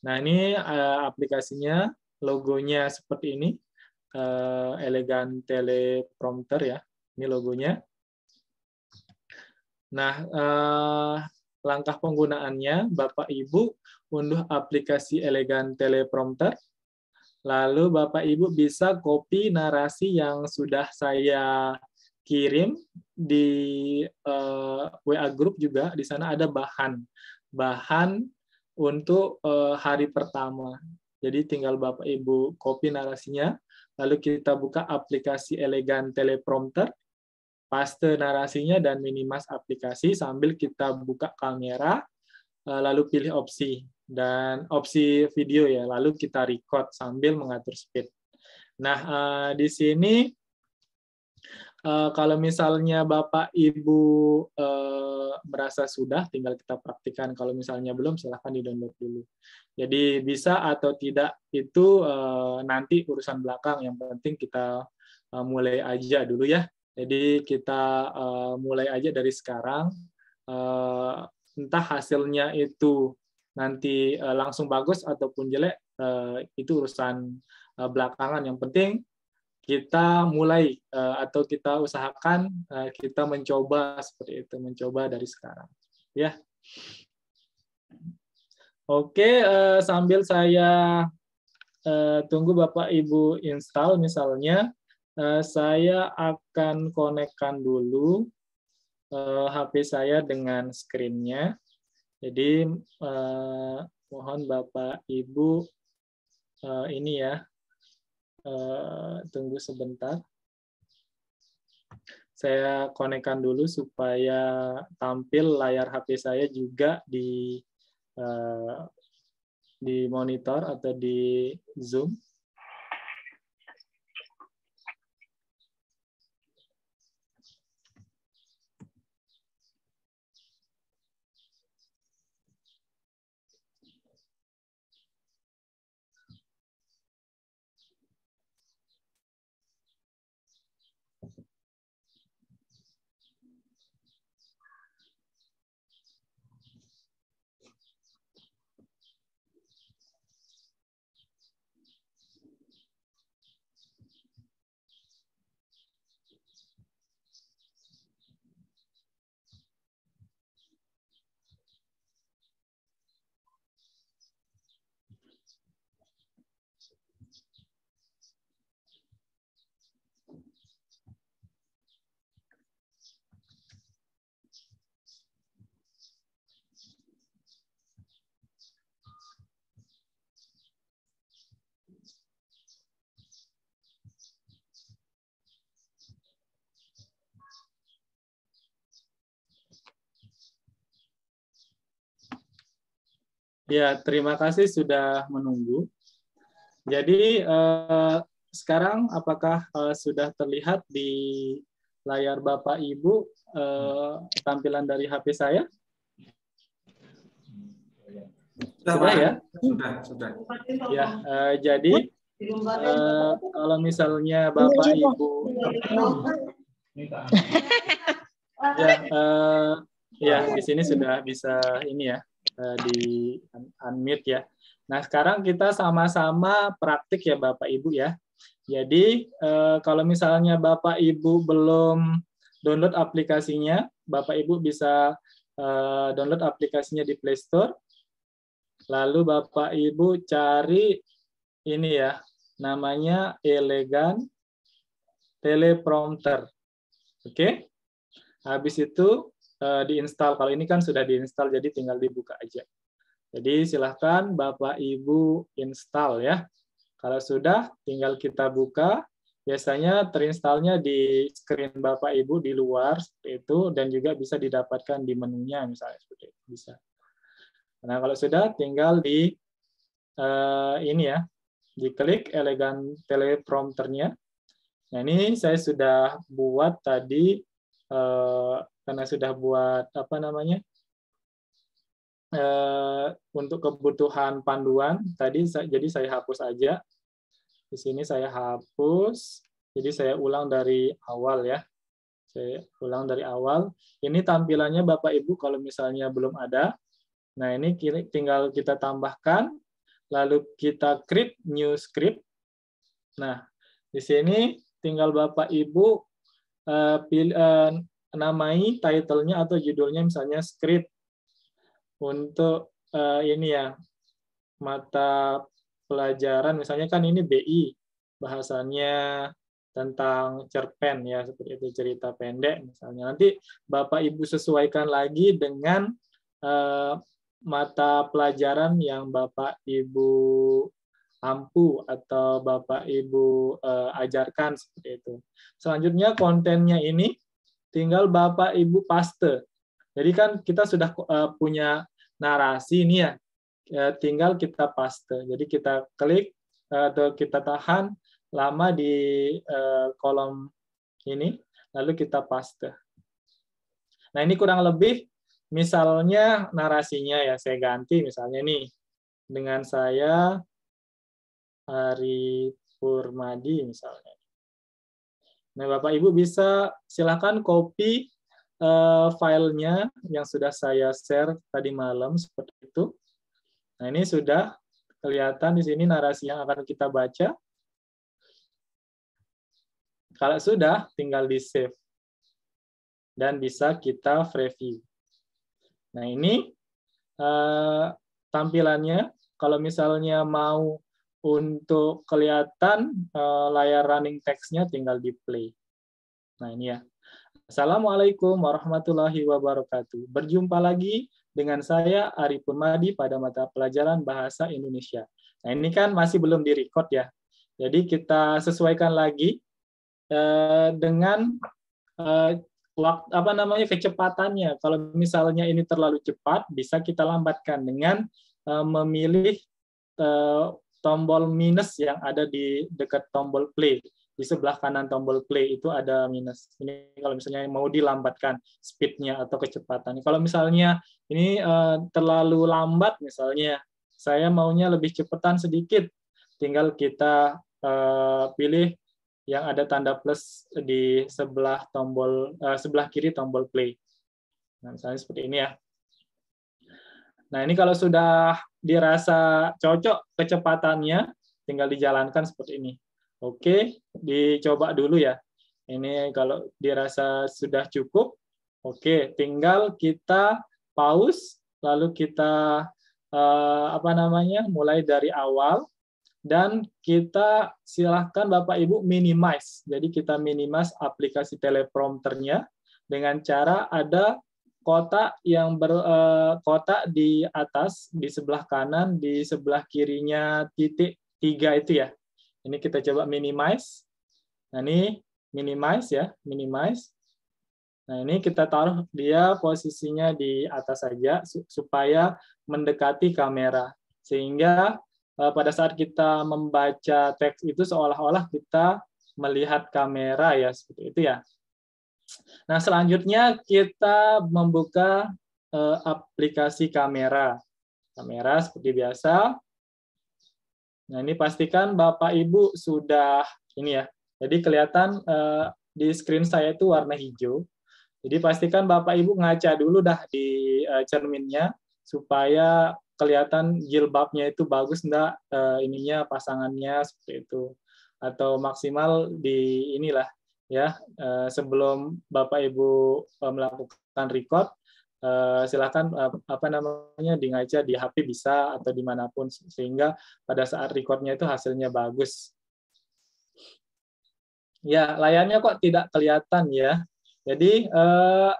Nah, ini aplikasinya, logonya seperti ini, Elegan Teleprompter ya, ini logonya. Nah, langkah penggunaannya, Bapak Ibu unduh aplikasi Elegan Teleprompter, lalu Bapak Ibu bisa copy narasi yang sudah saya kirim di WA Group juga. Di sana ada bahan untuk hari pertama. Jadi tinggal Bapak Ibu copy narasinya, lalu kita buka aplikasi Elegan Teleprompter, paste narasinya dan minimas aplikasi sambil kita buka kamera, lalu pilih opsi. dan opsi video ya. Lalu kita record sambil mengatur speed. Nah, di sini kalau misalnya Bapak Ibu merasa sudah, tinggal kita praktikkan. Kalau misalnya belum, silahkan di-download dulu. Jadi bisa atau tidak itu nanti urusan belakang. Yang penting kita mulai aja dulu ya. Jadi kita mulai aja dari sekarang. Entah hasilnya itu nanti langsung bagus ataupun jelek, itu urusan belakangan. Yang penting kita mulai atau kita usahakan kita mencoba seperti itu, mencoba dari sekarang ya. Oke, sambil saya tunggu Bapak Ibu install, misalnya saya akan konekkan dulu HP saya dengan screen-nya. Jadi mohon Bapak Ibu ini ya, tunggu sebentar. Saya konekkan dulu supaya tampil layar HP saya juga di monitor atau di Zoom. Ya, terima kasih sudah menunggu. Jadi sekarang apakah sudah terlihat di layar Bapak Ibu tampilan dari HP saya? Sudah ya? Sudah. Ya, jadi kalau misalnya Bapak Ibu ya di sini sudah bisa ini ya, di unmute ya. Nah, sekarang kita sama-sama praktik ya Bapak Ibu ya. Jadi kalau misalnya Bapak Ibu belum download aplikasinya, Bapak Ibu bisa download aplikasinya di Play Store. Lalu Bapak Ibu cari ini ya, namanya Elegan Teleprompter. Oke? Habis itu diinstal. Kalau ini kan sudah diinstal, jadi tinggal dibuka aja. Jadi silahkan Bapak Ibu install ya. Kalau sudah, tinggal kita buka. Biasanya terinstalnya di screen Bapak Ibu di luar seperti itu, dan juga bisa didapatkan di menunya misalnya seperti itu. Bisa. Nah kalau sudah, tinggal di ini ya, diklik Elegan Teleprompternya. Nah ini saya sudah buat tadi. Karena sudah buat apa namanya untuk kebutuhan panduan tadi, jadi saya hapus aja di sini. Saya hapus, jadi saya ulang dari awal ya. Saya ulang dari awal. Ini tampilannya Bapak Ibu kalau misalnya belum ada. Nah ini tinggal kita tambahkan, lalu kita create new script. Nah di sini tinggal Bapak Ibu namai title-nya atau judulnya misalnya script untuk ini ya, mata pelajaran misalnya kan ini BI, bahasanya tentang cerpen ya, seperti itu, cerita pendek misalnya. Nanti Bapak Ibu sesuaikan lagi dengan mata pelajaran yang Bapak Ibu ampu atau Bapak Ibu ajarkan seperti itu. Selanjutnya kontennya ini tinggal Bapak Ibu paste. Jadi kan kita sudah punya narasi ini ya. tinggal kita paste. Jadi kita klik atau kita tahan lama di kolom ini, lalu kita paste. Nah, ini kurang lebih misalnya narasinya ya, saya ganti misalnya nih, dengan saya Ari Purmadi misalnya. Nah, Bapak Ibu bisa silakan copy filenya yang sudah saya share tadi malam seperti itu. Nah, ini sudah kelihatan di sini narasi yang akan kita baca. Kalau sudah, tinggal di-save. Dan bisa kita preview. Nah, ini tampilannya. Kalau misalnya mau untuk kelihatan layar running text-nya, tinggal di-play. Nah, ini ya. Assalamualaikum warahmatullahi wabarakatuh. Berjumpa lagi dengan saya, Ari Purmadi, pada mata pelajaran Bahasa Indonesia. Nah, ini kan masih belum di-record ya. Jadi kita sesuaikan lagi dengan kecepatannya. Kalau misalnya ini terlalu cepat, bisa kita lambatkan dengan memilih tombol minus yang ada di dekat tombol play. Di sebelah kanan tombol play itu ada minus. Ini kalau misalnya mau dilambatkan speed-nya atau kecepatannya. Kalau misalnya ini terlalu lambat, misalnya saya maunya lebih cepetan sedikit, tinggal kita pilih yang ada tanda plus di sebelah tombol sebelah kiri tombol play. Nah, misalnya seperti ini ya. Nah, ini kalau sudah dirasa cocok kecepatannya, tinggal dijalankan seperti ini. Oke, dicoba dulu ya. Ini kalau dirasa sudah cukup, oke, tinggal kita pause, lalu kita mulai dari awal, dan kita silahkan Bapak Ibu minimize. Jadi kita minimize aplikasi teleprompternya dengan cara ada kotak yang kotak di atas, di sebelah kanan, di sebelah kirinya titik 3 itu ya. Ini kita coba minimize. Nah, ini minimize ya, minimize. Nah, ini kita taruh dia posisinya di atas saja supaya mendekati kamera. Sehingga pada saat kita membaca teks itu seolah-olah kita melihat kamera ya, seperti itu ya. Nah, selanjutnya kita membuka aplikasi kamera. Kamera seperti biasa. Nah, ini pastikan Bapak Ibu sudah ini ya. Jadi kelihatan di screen saya itu warna hijau. Jadi pastikan Bapak Ibu ngaca dulu dah di cerminnya supaya kelihatan jilbabnya itu bagus enggak ininya pasangannya seperti itu. Atau maksimal di inilah ya sebelum Bapak Ibu melakukan record silakan di ngaca di HP bisa atau dimanapun sehingga pada saat recordnya itu hasilnya bagus. Ya, layarnya kok tidak kelihatan ya. Jadi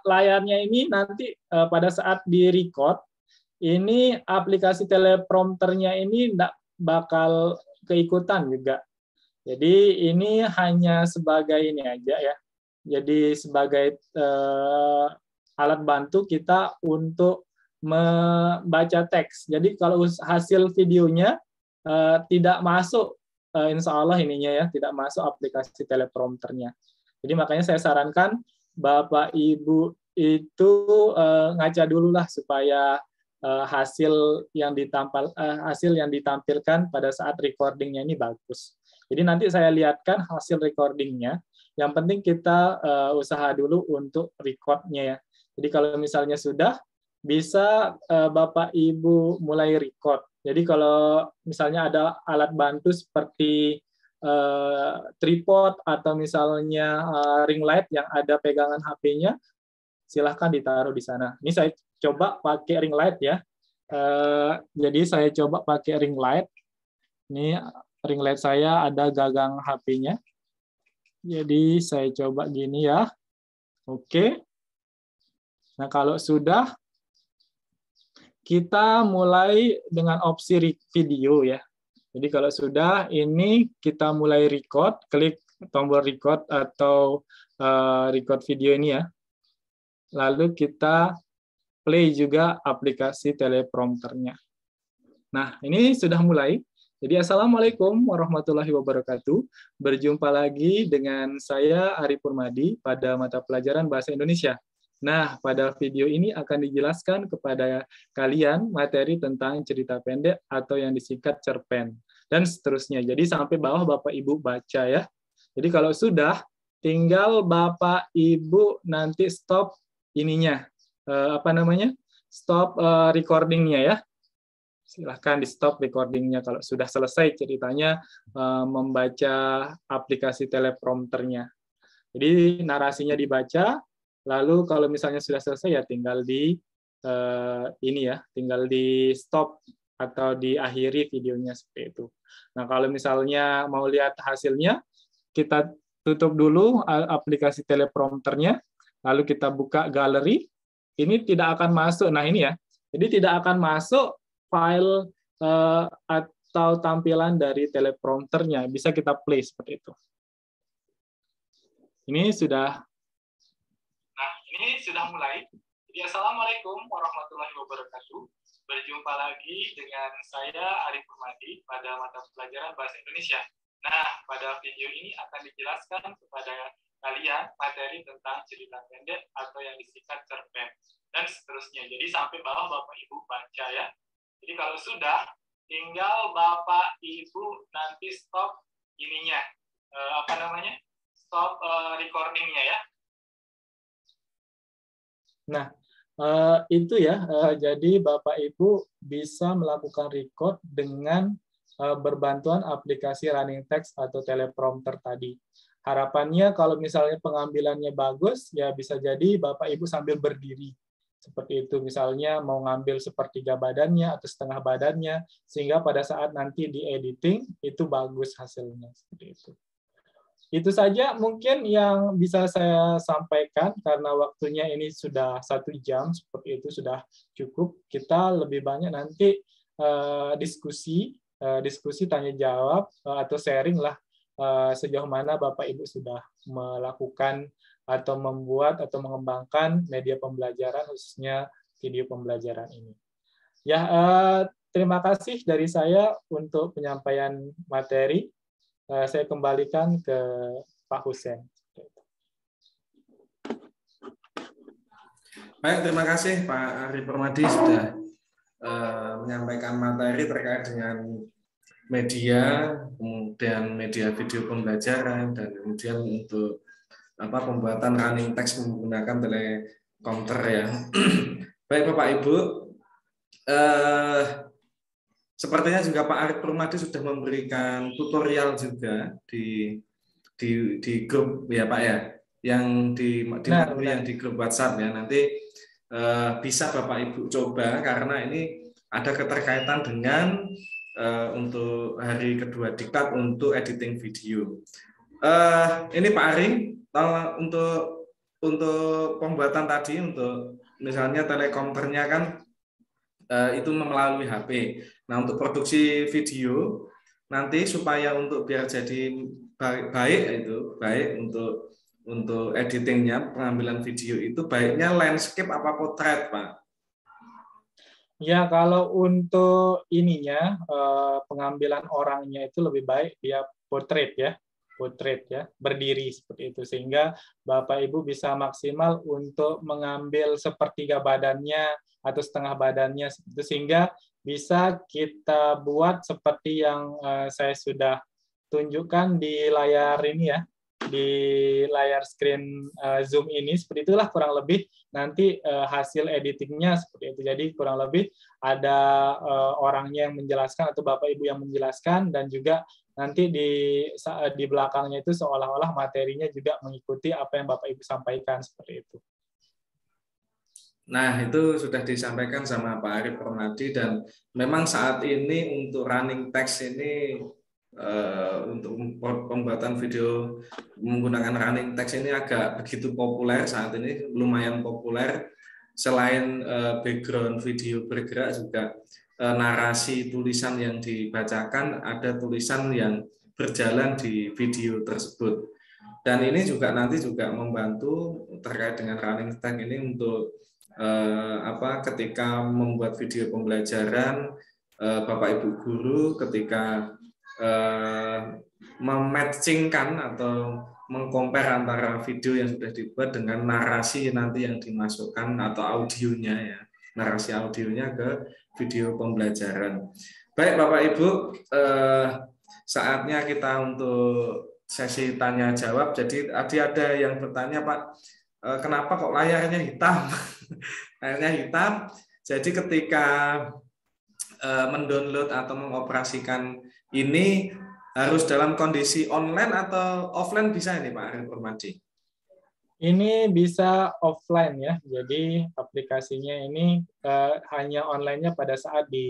layarnya ini nanti pada saat di record ini aplikasi teleprompternya ini tidak bakal keikutan juga. Jadi ini hanya sebagai ini aja ya. Jadi sebagai alat bantu kita untuk membaca teks. Jadi kalau hasil videonya tidak masuk, insya Allah ininya ya, tidak masuk aplikasi teleprompternya. Jadi makanya saya sarankan Bapak Ibu itu ngaca dulu lah supaya hasil yang ditampilkan pada saat recordingnya ini bagus. Jadi nanti saya lihatkan hasil recordingnya. Yang penting kita usaha dulu untuk recordnya ya. Jadi kalau misalnya sudah, bisa Bapak Ibu mulai record. Jadi kalau misalnya ada alat bantu seperti tripod atau misalnya ring light yang ada pegangan HP-nya, silahkan ditaruh di sana. Ini saya coba pakai ring light ya. Jadi saya coba pakai ring light. Ini ring light saya ada gagang HP-nya. Jadi saya coba gini ya. Oke. Nah, kalau sudah, kita mulai dengan opsi video ya. Jadi kalau sudah, ini kita mulai record, klik tombol record atau record video ini ya. Lalu kita play juga aplikasi teleprompternya. Nah, ini sudah mulai. Jadi, Assalamualaikum warahmatullahi wabarakatuh. Berjumpa lagi dengan saya, Ari Purmadi, pada mata pelajaran Bahasa Indonesia. Nah, pada video ini akan dijelaskan kepada kalian materi tentang cerita pendek atau yang disingkat cerpen, dan seterusnya. Jadi, sampai bawah Bapak Ibu baca ya. Jadi, kalau sudah, tinggal Bapak Ibu nanti stop ininya. Stop recordingnya ya. Silahkan di stop recordingnya kalau sudah selesai ceritanya membaca aplikasi teleprompternya. Jadi narasinya dibaca, lalu kalau misalnya sudah selesai ya tinggal di tinggal di stop atau diakhiri videonya seperti itu. Nah, kalau misalnya mau lihat hasilnya, kita tutup dulu aplikasi teleprompternya, lalu kita buka galeri. Ini tidak akan masuk. Nah, ini ya. Jadi tidak akan masuk file atau tampilan dari teleprompternya. Bisa kita play seperti itu. Ini sudah. Nah, ini sudah mulai. Jadi, Assalamualaikum warahmatullahi wabarakatuh. Berjumpa lagi dengan saya, Ari Purmadi, pada mata pelajaran Bahasa Indonesia. Nah, pada video ini akan dijelaskan kepada kalian materi tentang cerita pendek atau yang disingkat cerpen, dan seterusnya. Jadi, sampai bawah Bapak Ibu baca ya. Jadi kalau sudah, tinggal Bapak Ibu nanti stop ininya, stop recordingnya ya. Nah, itu ya. Jadi Bapak Ibu bisa melakukan record dengan berbantuan aplikasi running text atau teleprompter tadi. Harapannya kalau misalnya pengambilannya bagus, ya bisa jadi Bapak Ibu sambil berdiri. Seperti itu, misalnya mau ngambil sepertiga badannya atau setengah badannya, sehingga pada saat nanti di editing, itu bagus hasilnya. Seperti itu. Itu saja mungkin yang bisa saya sampaikan, karena waktunya ini sudah 1 jam, seperti itu sudah cukup. Kita lebih banyak nanti diskusi tanya-jawab, atau sharing lah, sejauh mana Bapak Ibu sudah melakukan atau membuat atau mengembangkan media pembelajaran, khususnya video pembelajaran ini. Ya, terima kasih dari saya untuk penyampaian materi. Saya kembalikan ke Pak Husen. Baik, terima kasih Pak Ari Purmadi sudah menyampaikan materi terkait dengan media, kemudian media video pembelajaran, dan kemudian untuk pembuatan running text menggunakan teleprompter ya. Baik Bapak Ibu, sepertinya juga Pak Ari Purmadi sudah memberikan tutorial juga di grup ya Pak ya, yang di grup WhatsApp ya. Nanti bisa Bapak Ibu coba, karena ini ada keterkaitan dengan untuk hari kedua diklat untuk editing video. Ini Pak Ari, untuk pembuatan tadi, untuk misalnya teleprompternya kan itu melalui HP. Nah, untuk produksi video nanti supaya untuk biar jadi baik untuk editingnya, pengambilan video itu baiknya landscape apa potret, Pak? Ya, kalau untuk ininya pengambilan orangnya itu lebih baik dia portrait ya, berdiri seperti itu, sehingga Bapak Ibu bisa maksimal untuk mengambil sepertiga badannya atau setengah badannya, sehingga bisa kita buat seperti yang saya sudah tunjukkan di layar ini ya, di layar screen Zoom ini. Seperti itulah kurang lebih nanti hasil editingnya seperti itu. Jadi kurang lebih ada orangnya yang menjelaskan atau Bapak Ibu yang menjelaskan, dan juga nanti di belakangnya itu seolah-olah materinya juga mengikuti apa yang Bapak Ibu sampaikan seperti itu. Nah, itu sudah disampaikan sama Pak Ari Purmadi, dan memang saat ini untuk running text ini untuk pembuatan video menggunakan running text ini agak begitu populer saat ini, lumayan populer. Selain background video bergerak, juga narasi tulisan yang dibacakan, ada tulisan yang berjalan di video tersebut. Dan ini juga nanti juga membantu terkait dengan running text ini untuk ketika membuat video pembelajaran Bapak Ibu guru ketika mematchingkan atau mengcompare antara video yang sudah dibuat dengan narasi nanti yang dimasukkan atau audionya ya, narasi audionya ke video pembelajaran. Baik Bapak Ibu, saatnya kita untuk sesi tanya jawab. Jadi ada yang bertanya, Pak, kenapa kok layarnya hitam? Layarnya hitam. Jadi ketika mendownload atau mengoperasikan ini harus dalam kondisi online atau offline bisa ini Pak Arif Permadi? Ini bisa offline ya. Jadi aplikasinya ini hanya online-nya pada saat di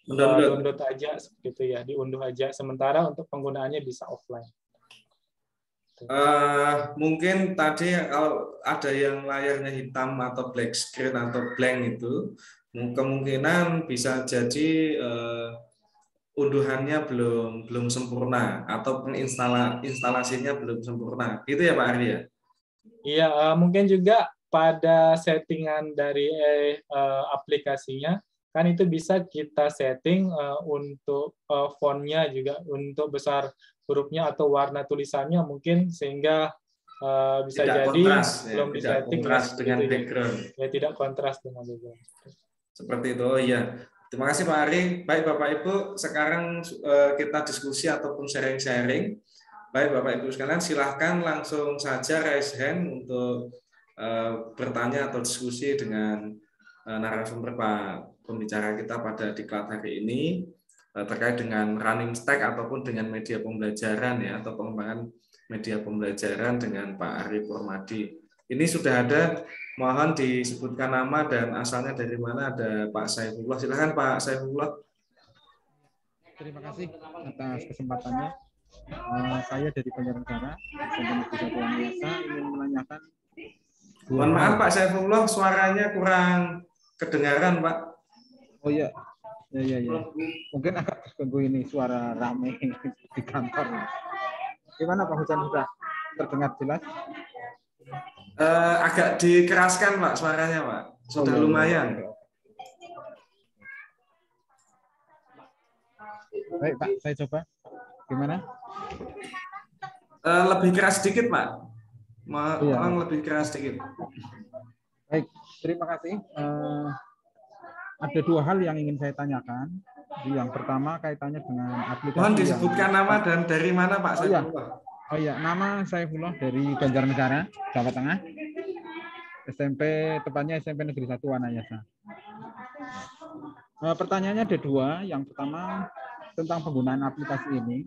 download aja seperti itu ya, diunduh aja. Sementara untuk penggunaannya bisa offline. Mungkin tadi kalau ada yang layarnya hitam atau black screen atau blank itu kemungkinan bisa jadi unduhannya belum sempurna atau instalasinya belum sempurna, gitu ya Pak Arya? Iya, mungkin juga pada settingan dari aplikasinya kan itu bisa kita setting untuk fontnya juga, untuk besar hurufnya atau warna tulisannya mungkin, sehingga bisa tidak jadi kontras, belum ya, disetting kontras ya, dengan gitu, background. Ya tidak kontras dengan background. Seperti itu, oh iya. Terima kasih Pak Ari. Baik Bapak Ibu, sekarang kita diskusi ataupun sharing-sharing. Baik Bapak Ibu sekalian, silahkan langsung saja raise hand untuk bertanya atau diskusi dengan narasumber Pak pembicara kita pada diklat hari ini terkait dengan running stack ataupun dengan media pembelajaran ya, atau pengembangan media pembelajaran dengan Pak Ari Permadi. Ini sudah ada, mohon disebutkan nama dan asalnya dari mana. Ada Pak Saifullah. Silakan Pak Saifullah. Terima kasih atas kesempatannya. Saya dari Banjarnegara, SMP Negeri 1 Anayasa, ingin menanyakan. Mohon maaf Pak Saifullah, suaranya kurang kedengaran Pak. Oh iya, ya. Mungkin agak terganggu ini suara ramai di kantor. Gimana Pak Hujan, sudah terdengar jelas? Agak dikeraskan Pak suaranya Pak. Sudah lumayan. Baik Pak, saya coba. Gimana? Lebih keras sedikit Pak. Mohon lebih keras sedikit. Baik, terima kasih. Ada dua hal yang ingin saya tanyakan. Yang pertama kaitannya dengan aplikasi. Mohon disebutkan nama dan dari mana Pak Saifullah. Oh iya, nama Saifullah dari Banjarnegara, Jawa Tengah. SMP, tepatnya SMP Negeri 1 Anayasa. Pertanyaannya ada dua. Yang pertama tentang penggunaan aplikasi ini.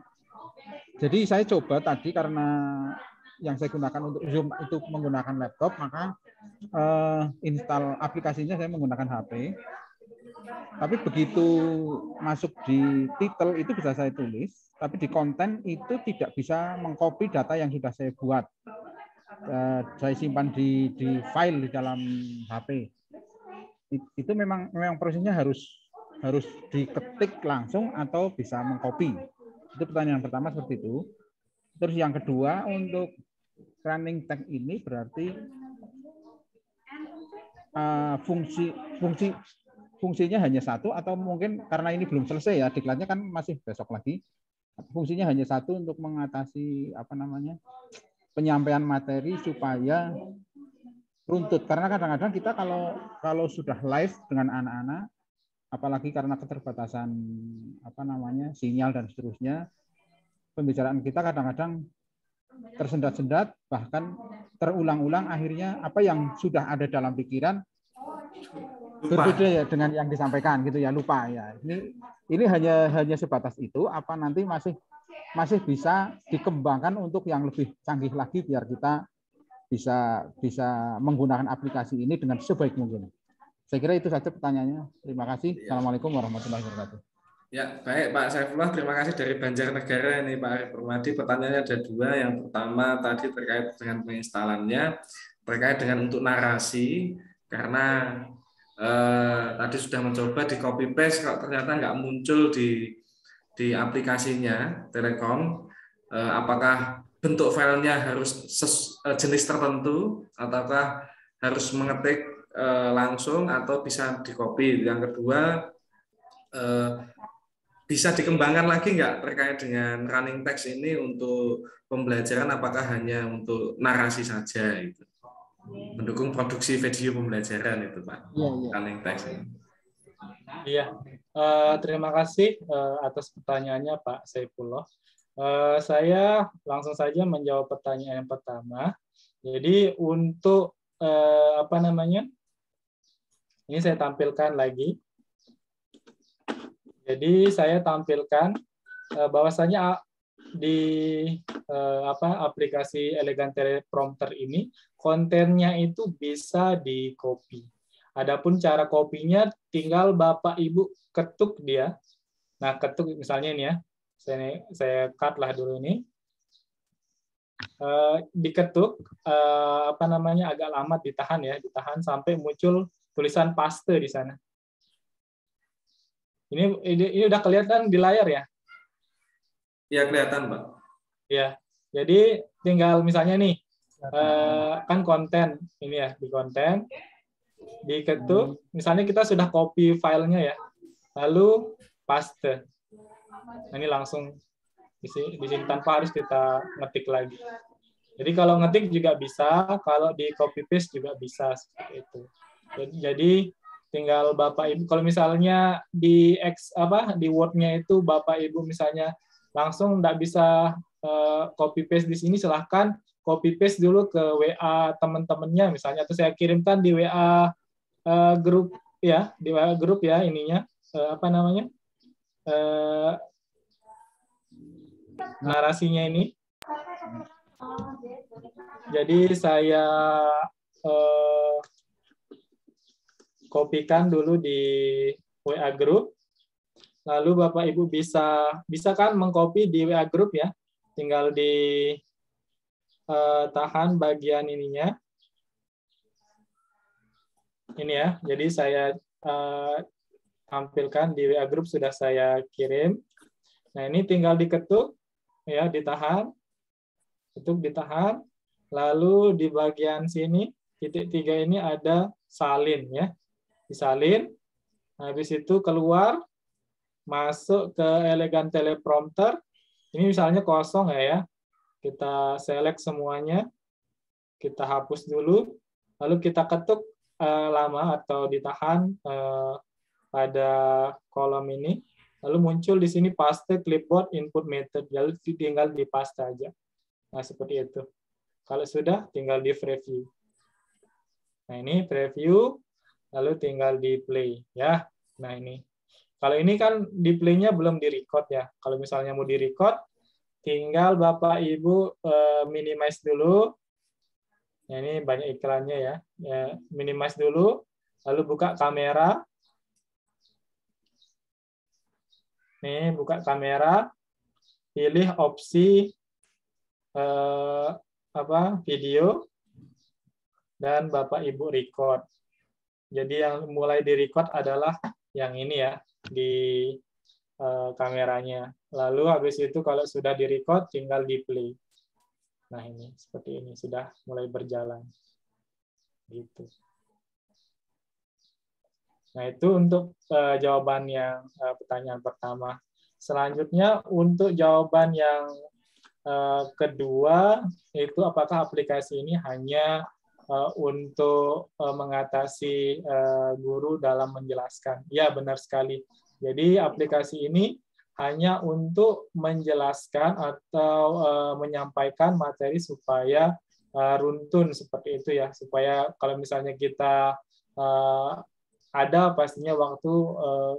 Jadi saya coba tadi, karena yang saya gunakan untuk Zoom itu menggunakan laptop, maka install aplikasinya saya menggunakan HP. Tapi begitu masuk di titel itu bisa saya tulis, tapi di konten itu tidak bisa mengcopy data yang sudah saya buat. Saya simpan di file di dalam HP. Itu memang prosesnya harus diketik langsung atau bisa mengcopy. Itu pertanyaan pertama seperti itu. Terus yang kedua, untuk running tag ini berarti fungsinya hanya satu, atau mungkin karena ini belum selesai ya, diklatnya kan masih besok lagi. Fungsinya hanya satu, untuk mengatasi penyampaian materi supaya runtut. Karena kadang-kadang kita kalau sudah live dengan anak-anak, apalagi karena keterbatasan sinyal dan seterusnya, pembicaraan kita kadang-kadang tersendat-sendat, bahkan terulang-ulang, akhirnya apa yang sudah ada dalam pikiran berbeda ya dengan yang disampaikan gitu ya, lupa ya. Ini hanya sebatas itu, apa nanti masih bisa dikembangkan untuk yang lebih canggih lagi, biar kita bisa menggunakan aplikasi ini dengan sebaik mungkin. Saya kira itu saja pertanyaannya. Terima kasih. Assalamualaikum warahmatullahi wabarakatuh. Ya, baik Pak Saifullah, terima kasih dari Banjarnegara ini Pak Arif Permadi. Pertanyaannya ada dua. Yang pertama tadi terkait dengan penginstalannya, terkait dengan untuk narasi, karena tadi sudah mencoba di copy paste, kalau ternyata nggak muncul di aplikasinya Telekom, apakah bentuk filenya harus jenis tertentu, ataukah harus mengetik langsung atau bisa di copy. Yang kedua, bisa dikembangkan lagi nggak terkait dengan running text ini untuk pembelajaran, apakah hanya untuk narasi saja itu? Mendukung produksi video pembelajaran itu, Pak. Iya, iya. Running text ini. Iya, terima kasih atas pertanyaannya Pak Saifullah. Saya langsung saja menjawab pertanyaan yang pertama. Jadi untuk apa namanya? Ini saya tampilkan lagi. Jadi saya tampilkan bahwasanya di aplikasi Elegant Teleprompter ini kontennya itu bisa di copy. Adapun cara kopinya tinggal Bapak Ibu ketuk dia. Nah, ketuk misalnya ini ya. Saya cut lah dulu ini. Diketuk apa namanya agak lama ditahan ya, ditahan sampai muncul tulisan paste di sana. Ini udah kelihatan di layar ya? Ya, kelihatan, Pak. Ya. Jadi tinggal misalnya nih kan konten ini ya, di konten diketuk, misalnya kita sudah copy filenya ya, lalu paste. Nah, ini langsung di sini tanpa harus kita ngetik lagi. Jadi kalau ngetik juga bisa, kalau di copy paste juga bisa seperti itu. Jadi tinggal Bapak Ibu, kalau misalnya di Word-nya itu Bapak Ibu misalnya langsung nggak bisa copy paste di sini, silahkan copy paste dulu ke WA teman-temannya misalnya, atau saya kirimkan di WA grup ya, di WA grup ya ininya apa namanya narasinya ini. Jadi saya kopikan dulu di WA group, lalu Bapak Ibu bisa kan mengcopy di WA group ya, tinggal di tahan bagian ininya. Ini ya, jadi saya tampilkan di WA group sudah saya kirim. Nah, ini tinggal diketuk ya, ditahan. Ketuk ditahan. Lalu di bagian sini titik 3 ini ada salin ya. Disalin. Habis itu keluar, masuk ke Elegant Teleprompter. Ini misalnya kosong ya. Kita select semuanya. Kita hapus dulu. Lalu kita ketuk lama atau ditahan pada kolom ini. Lalu muncul di sini paste clipboard input method. Lalu tinggal di paste aja. Nah, seperti itu. Kalau sudah, tinggal di preview. Nah, ini preview, lalu tinggal di play. Ya. Nah, ini. Kalau ini kan di play-nya belum di-record ya. Kalau misalnya mau di-record, tinggal Bapak Ibu minimize dulu. Nah, ini banyak iklannya ya. Minimize dulu, lalu buka kamera. Nih, buka kamera, pilih opsi video, dan Bapak Ibu record. Jadi yang mulai di-record adalah yang ini ya, di kameranya. Lalu habis itu kalau sudah di-record, tinggal di-play. Nah, ini seperti ini sudah mulai berjalan. Gitu. Nah, itu untuk jawaban yang pertanyaan pertama. Selanjutnya untuk jawaban yang kedua, itu apakah aplikasi ini hanya untuk mengatasi guru dalam menjelaskan? Ya, benar sekali. Jadi aplikasi ini hanya untuk menjelaskan atau menyampaikan materi supaya runtun seperti itu ya, supaya kalau misalnya kita ada pastinya waktu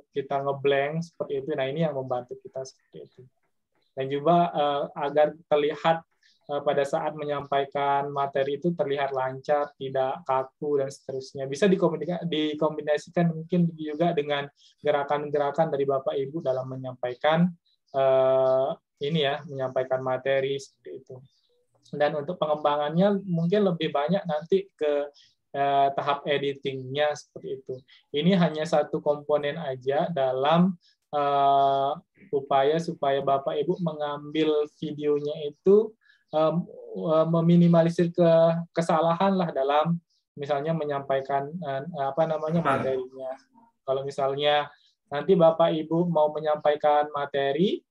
kita ngeblank seperti itu. Nah, ini yang membantu kita seperti itu. Dan juga agar terlihat pada saat menyampaikan materi itu terlihat lancar, tidak kaku, dan seterusnya. Bisa dikombinasikan mungkin juga dengan gerakan-gerakan dari Bapak Ibu dalam menyampaikan menyampaikan materi seperti itu. Dan untuk pengembangannya mungkin lebih banyak nanti ke tahap editingnya seperti itu. Ini hanya satu komponen aja dalam upaya supaya Bapak Ibu mengambil videonya itu meminimalisir kesalahan lah dalam misalnya menyampaikan materinya. Kalau misalnya nanti Bapak Ibu mau menyampaikan materi,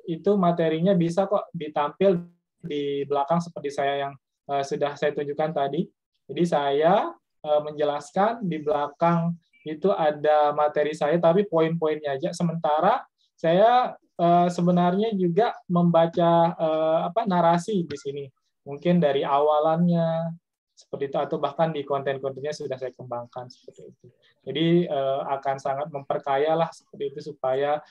itu materinya bisa kok ditampil di belakang seperti saya yang sudah saya tunjukkan tadi. Jadi saya menjelaskan di belakang itu ada materi saya, tapi poin-poinnya aja. Sementara saya sebenarnya juga membaca narasi di sini. Mungkin dari awalannya, seperti itu, atau bahkan di konten-kontennya sudah saya kembangkan seperti itu. Jadi akan sangat memperkaya lah seperti itu supaya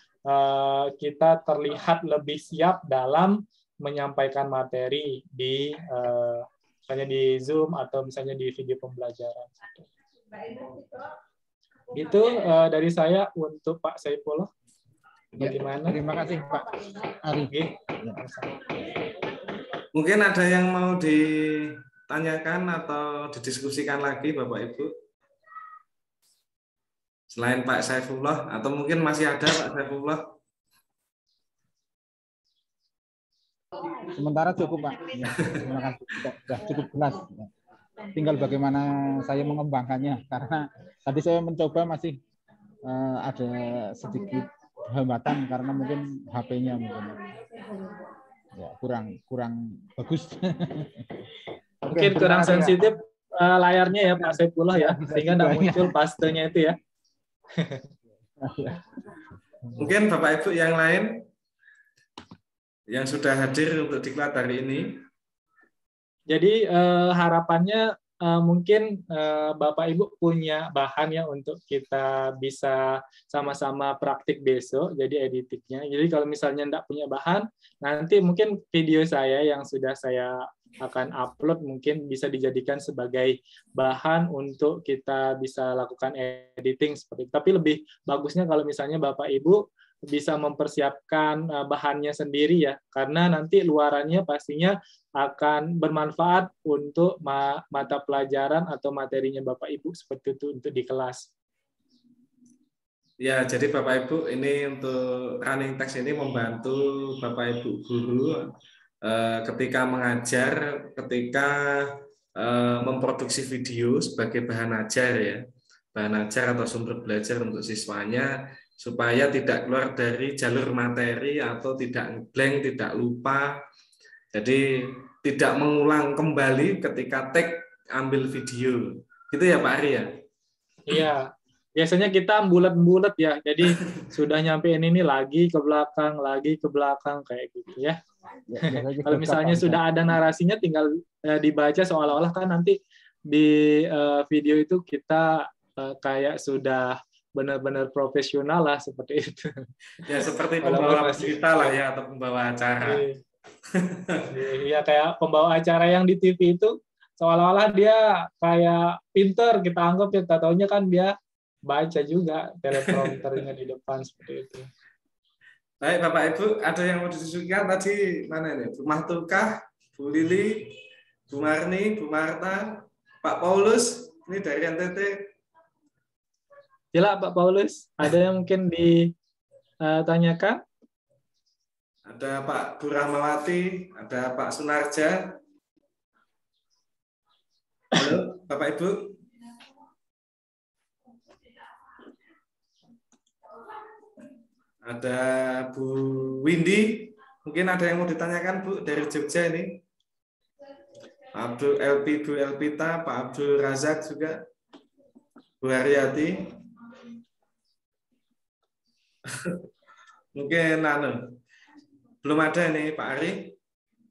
kita terlihat lebih siap dalam menyampaikan materi di misalnya di Zoom atau misalnya di video pembelajaran. Itu dari saya untuk Pak Saifullah. Bagaimana? Terima kasih Pak Ari. Mungkin ada yang mau ditanyakan atau didiskusikan lagi Bapak Ibu? Selain Pak Saifullah, atau mungkin masih ada Pak Saifullah? Sementara cukup Pak. Ya, terima kasih. Sudah cukup jelas. Tinggal bagaimana saya mengembangkannya. Karena tadi saya mencoba masih ada sedikit hambatan karena mungkin HP-nya mungkin ya kurang bagus. Mungkin kurang sensitif layarnya ya Pak Saifullah ya, sehingga tidak muncul pastenya itu ya. Mungkin Bapak Ibu yang lain yang sudah hadir untuk diklat hari ini. Jadi harapannya mungkin Bapak Ibu punya bahan ya untuk kita bisa sama-sama praktik besok, jadi editingnya. Jadi kalau misalnya tidak punya bahan, nanti mungkin video saya yang sudah saya akan upload mungkin bisa dijadikan sebagai bahan untuk kita bisa lakukan editing seperti itu. Tapi lebih bagusnya kalau misalnya Bapak Ibu bisa mempersiapkan bahannya sendiri ya, karena nanti luarannya pastinya akan bermanfaat untuk mata pelajaran atau materinya Bapak Ibu seperti itu untuk di kelas. Ya, jadi Bapak Ibu ini untuk running text ini membantu Bapak Ibu guru ketika mengajar, ketika memproduksi video sebagai bahan ajar ya, bahan ajar atau sumber belajar untuk siswanya supaya tidak keluar dari jalur materi atau tidak blank, tidak lupa. Jadi tidak mengulang kembali ketika tag ambil video. Gitu ya Pak Ari ya? Iya. Biasanya kita bulat-bulat ya. Jadi sudah nyampein ini lagi ke belakang kayak gitu ya. Kalau misalnya sudah ada narasinya tinggal dibaca seolah-olah kan nanti di video itu kita kayak sudah benar-benar profesional lah seperti itu. Ya seperti pembawa berita lah ya atau pembawa acara. Iya kayak pembawa acara yang di TV itu seolah-olah dia kayak pinter kita anggap ya, taunya kan dia baca juga teleprompternya di depan seperti itu. Baik Bapak Ibu, ada yang mau didiskusikan tadi mana ini? Bu Mahtukah, Bu Lili, Bu Marni, Bu Marta, Pak Paulus, ini dari NTT. Gila Pak Paulus, ada yang mungkin ditanyakan? Ada Pak Bu Rahmawati, ada Pak Sunarja. Halo Bapak Ibu. Ada Bu Windy, mungkin ada yang mau ditanyakan Bu dari Jogja ini. Pak Abdul LP, Bu Elpita, Pak Abdul Razak juga, Bu Haryati. Mungkin belum ada nih Pak Ari.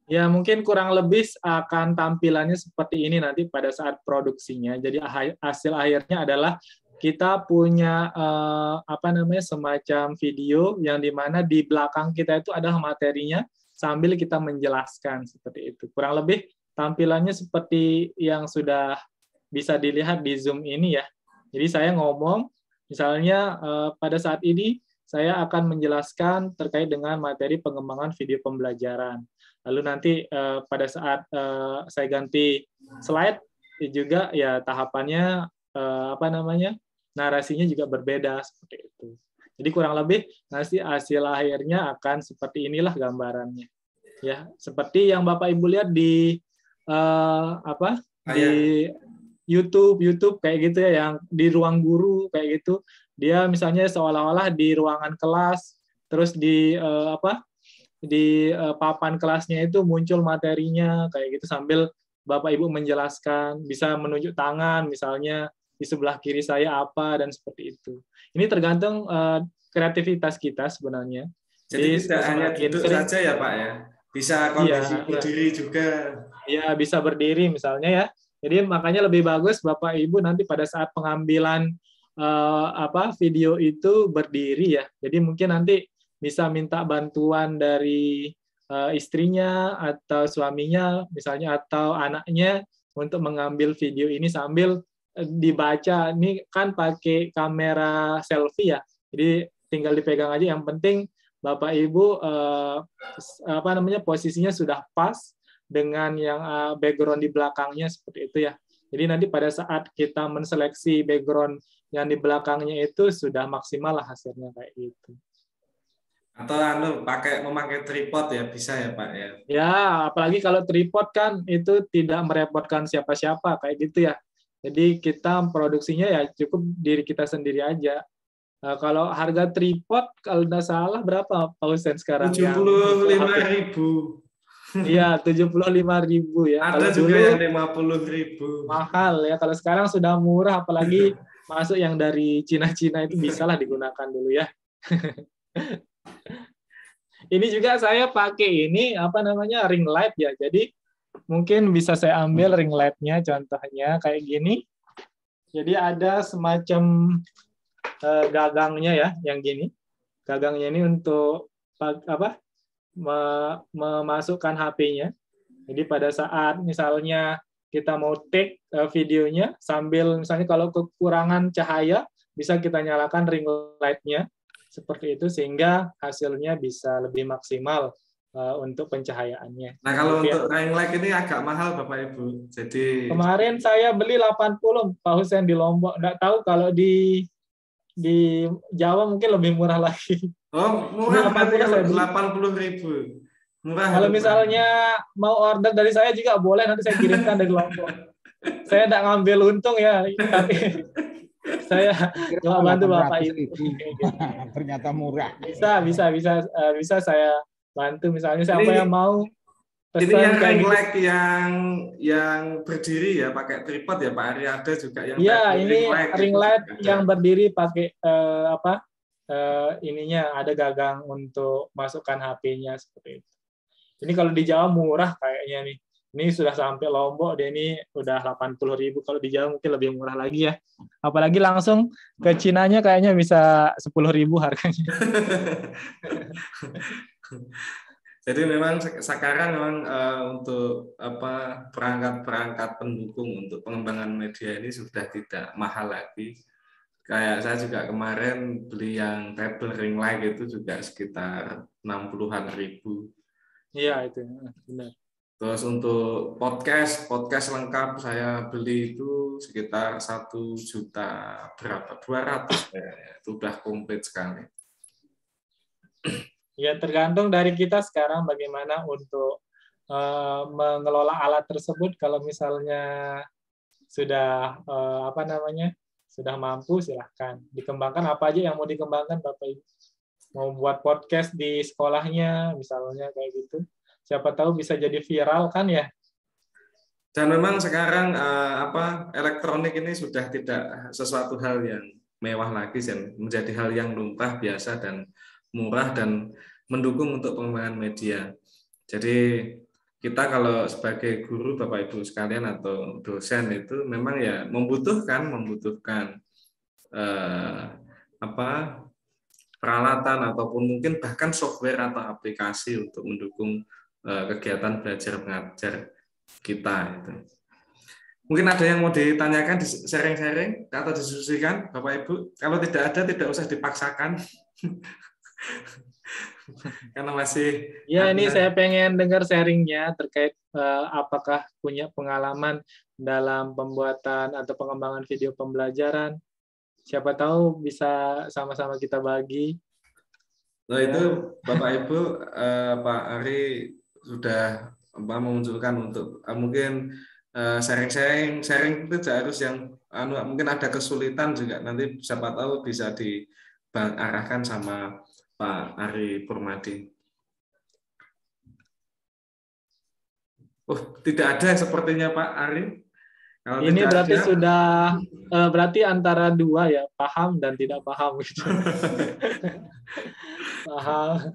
Ya mungkin kurang lebih akan tampilannya seperti ini nanti pada saat produksinya. Jadi hasil akhirnya adalah kita punya semacam video yang dimana di belakang kita itu adalah materinya sambil kita menjelaskan seperti itu. Kurang lebih tampilannya seperti yang sudah bisa dilihat di Zoom ini ya. Jadi saya ngomong, misalnya pada saat ini saya akan menjelaskan terkait dengan materi pengembangan video pembelajaran. Lalu nanti pada saat saya ganti slide juga ya tahapannya narasinya juga berbeda seperti itu. Jadi kurang lebih nanti hasil akhirnya akan seperti inilah gambarannya. Ya, seperti yang Bapak Ibu lihat di YouTube kayak gitu ya, yang di ruang guru kayak gitu. Dia misalnya seolah-olah di ruangan kelas, terus di di papan kelasnya itu muncul materinya kayak gitu sambil Bapak Ibu menjelaskan, bisa menunjuk tangan misalnya di sebelah kiri saya apa dan seperti itu. Ini tergantung kreativitas kita sebenarnya. Jadi tidak hanya Semakin duduk sering, saja ya Pak ya, bisa iya, kondisi iya. berdiri juga. Ya, bisa berdiri misalnya ya. Jadi makanya lebih bagus Bapak Ibu nanti pada saat pengambilan video itu berdiri ya. Jadi mungkin nanti bisa minta bantuan dari istrinya atau suaminya misalnya atau anaknya untuk mengambil video ini sambil dibaca. Ini kan pakai kamera selfie ya. Jadi tinggal dipegang aja, yang penting Bapak Ibu posisinya sudah pas dengan yang background di belakangnya seperti itu ya. Jadi nanti pada saat kita menseleksi background yang di belakangnya itu sudah maksimal lah hasilnya kayak gitu. Atau memakai tripod ya, bisa ya Pak ya. Ya, apalagi kalau tripod kan itu tidak merepotkan siapa-siapa kayak gitu ya. Jadi kita produksinya ya cukup diri kita sendiri aja. Kalau harga tripod kalau tidak salah berapa Pak Husen sekarang? 75.000. Iya, 75.000 ya. Ada Kalau juga dulu yang 50.000. mahal ya. Kalau sekarang sudah murah, apalagi masuk yang dari Cina-Cina itu bisalah digunakan dulu ya. Ini juga saya pakai ini ring light ya. Jadi mungkin bisa saya ambil ring light-nya, contohnya kayak gini. Jadi ada semacam gagangnya ya, yang gini. Gagangnya ini untuk memasukkan HP-nya. Jadi pada saat misalnya kita mau take videonya sambil misalnya kalau kekurangan cahaya bisa kita nyalakan ring light-nya seperti itu sehingga hasilnya bisa lebih maksimal untuk pencahayaannya. Nah, kalau untuk ring light ini agak mahal Bapak Ibu. Jadi kemarin saya beli 80 Pak Husen di Lombok. Nggak tahu kalau di Jawa mungkin lebih murah lagi. Oh, murah berarti kalau 80.000. Murah. Kalau misalnya mau order dari saya juga boleh, nanti saya kirimkan dari Lombok. Saya tidak ngambil untung ya, tapi saya cuma bantu Bapak Ibu. Ternyata murah. Bisa saya bantu misalnya siapa yang mau pesan. Ini yang ring light yang berdiri ya, pakai tripod ya Pak Ari, ada juga yang ini ring light yang berdiri pakai ininya ada gagang untuk masukkan HP-nya seperti itu. Ini kalau di Jawa murah kayaknya nih. Ini sudah sampai Lombok, dia ini udah 80.000. Kalau di Jawa mungkin lebih murah lagi ya. Apalagi langsung ke Cinanya kayaknya bisa 10.000 harganya. Jadi memang sekarang untuk perangkat-perangkat pendukung untuk pengembangan media ini sudah tidak mahal lagi. Kayak saya juga kemarin beli yang table ring light itu juga sekitar 60-an ribu. Iya, itu benar. Terus untuk podcast lengkap saya beli itu sekitar 1 juta berapa? 200 ya. Itu udah komplit sekali. Ya, tergantung dari kita sekarang bagaimana untuk mengelola alat tersebut. Kalau misalnya sudah sudah mampu, silahkan dikembangkan apa aja yang mau dikembangkan Bapak Ibu. Mau buat podcast di sekolahnya misalnya kayak gitu, siapa tahu bisa jadi viral kan ya. Dan memang sekarang elektronik ini sudah tidak sesuatu hal yang mewah lagi, menjadi hal yang lumrah biasa dan murah dan mendukung untuk pengembangan media. Jadi kita kalau sebagai guru Bapak Ibu sekalian atau dosen itu memang ya membutuhkan peralatan ataupun mungkin bahkan software atau aplikasi untuk mendukung kegiatan belajar mengajar kita itu. Mungkin ada yang mau ditanyakan, sharing-sharing atau didiskusikan Bapak Ibu. Kalau tidak ada, tidak usah dipaksakan. Karena masih ini saya pengen dengar sharingnya terkait apakah punya pengalaman dalam pembuatan atau pengembangan video pembelajaran. Siapa tahu bisa sama-sama kita bagi. Nah, itu Bapak Ibu, Pak Ari sudah memunculkan untuk mungkin sharing itu harus yang mungkin ada kesulitan juga, nanti siapa tahu bisa diarahkan sama Pak Ari Purmadi. Oh, tidak ada sepertinya Pak Ari. Kalau ini berarti ada, sudah berarti antara dua ya, paham dan tidak paham gitu. Paham.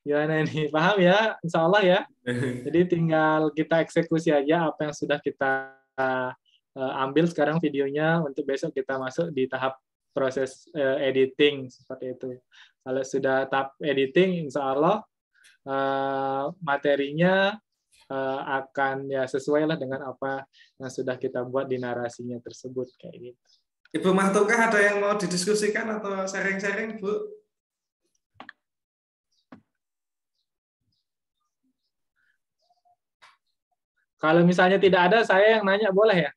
Gimana ini? Paham ya? Insya Allah ya. Jadi tinggal kita eksekusi aja apa yang sudah kita ambil sekarang videonya, untuk besok kita masuk di tahap proses editing seperti itu. Kalau sudah tahap editing, insya Allah materinya akan ya sesuai lah dengan apa yang sudah kita buat di narasinya tersebut kayak gitu. Ibu Mahtukah ada yang mau didiskusikan atau sharing-sharing, Bu? Kalau misalnya tidak ada, saya yang nanya boleh ya?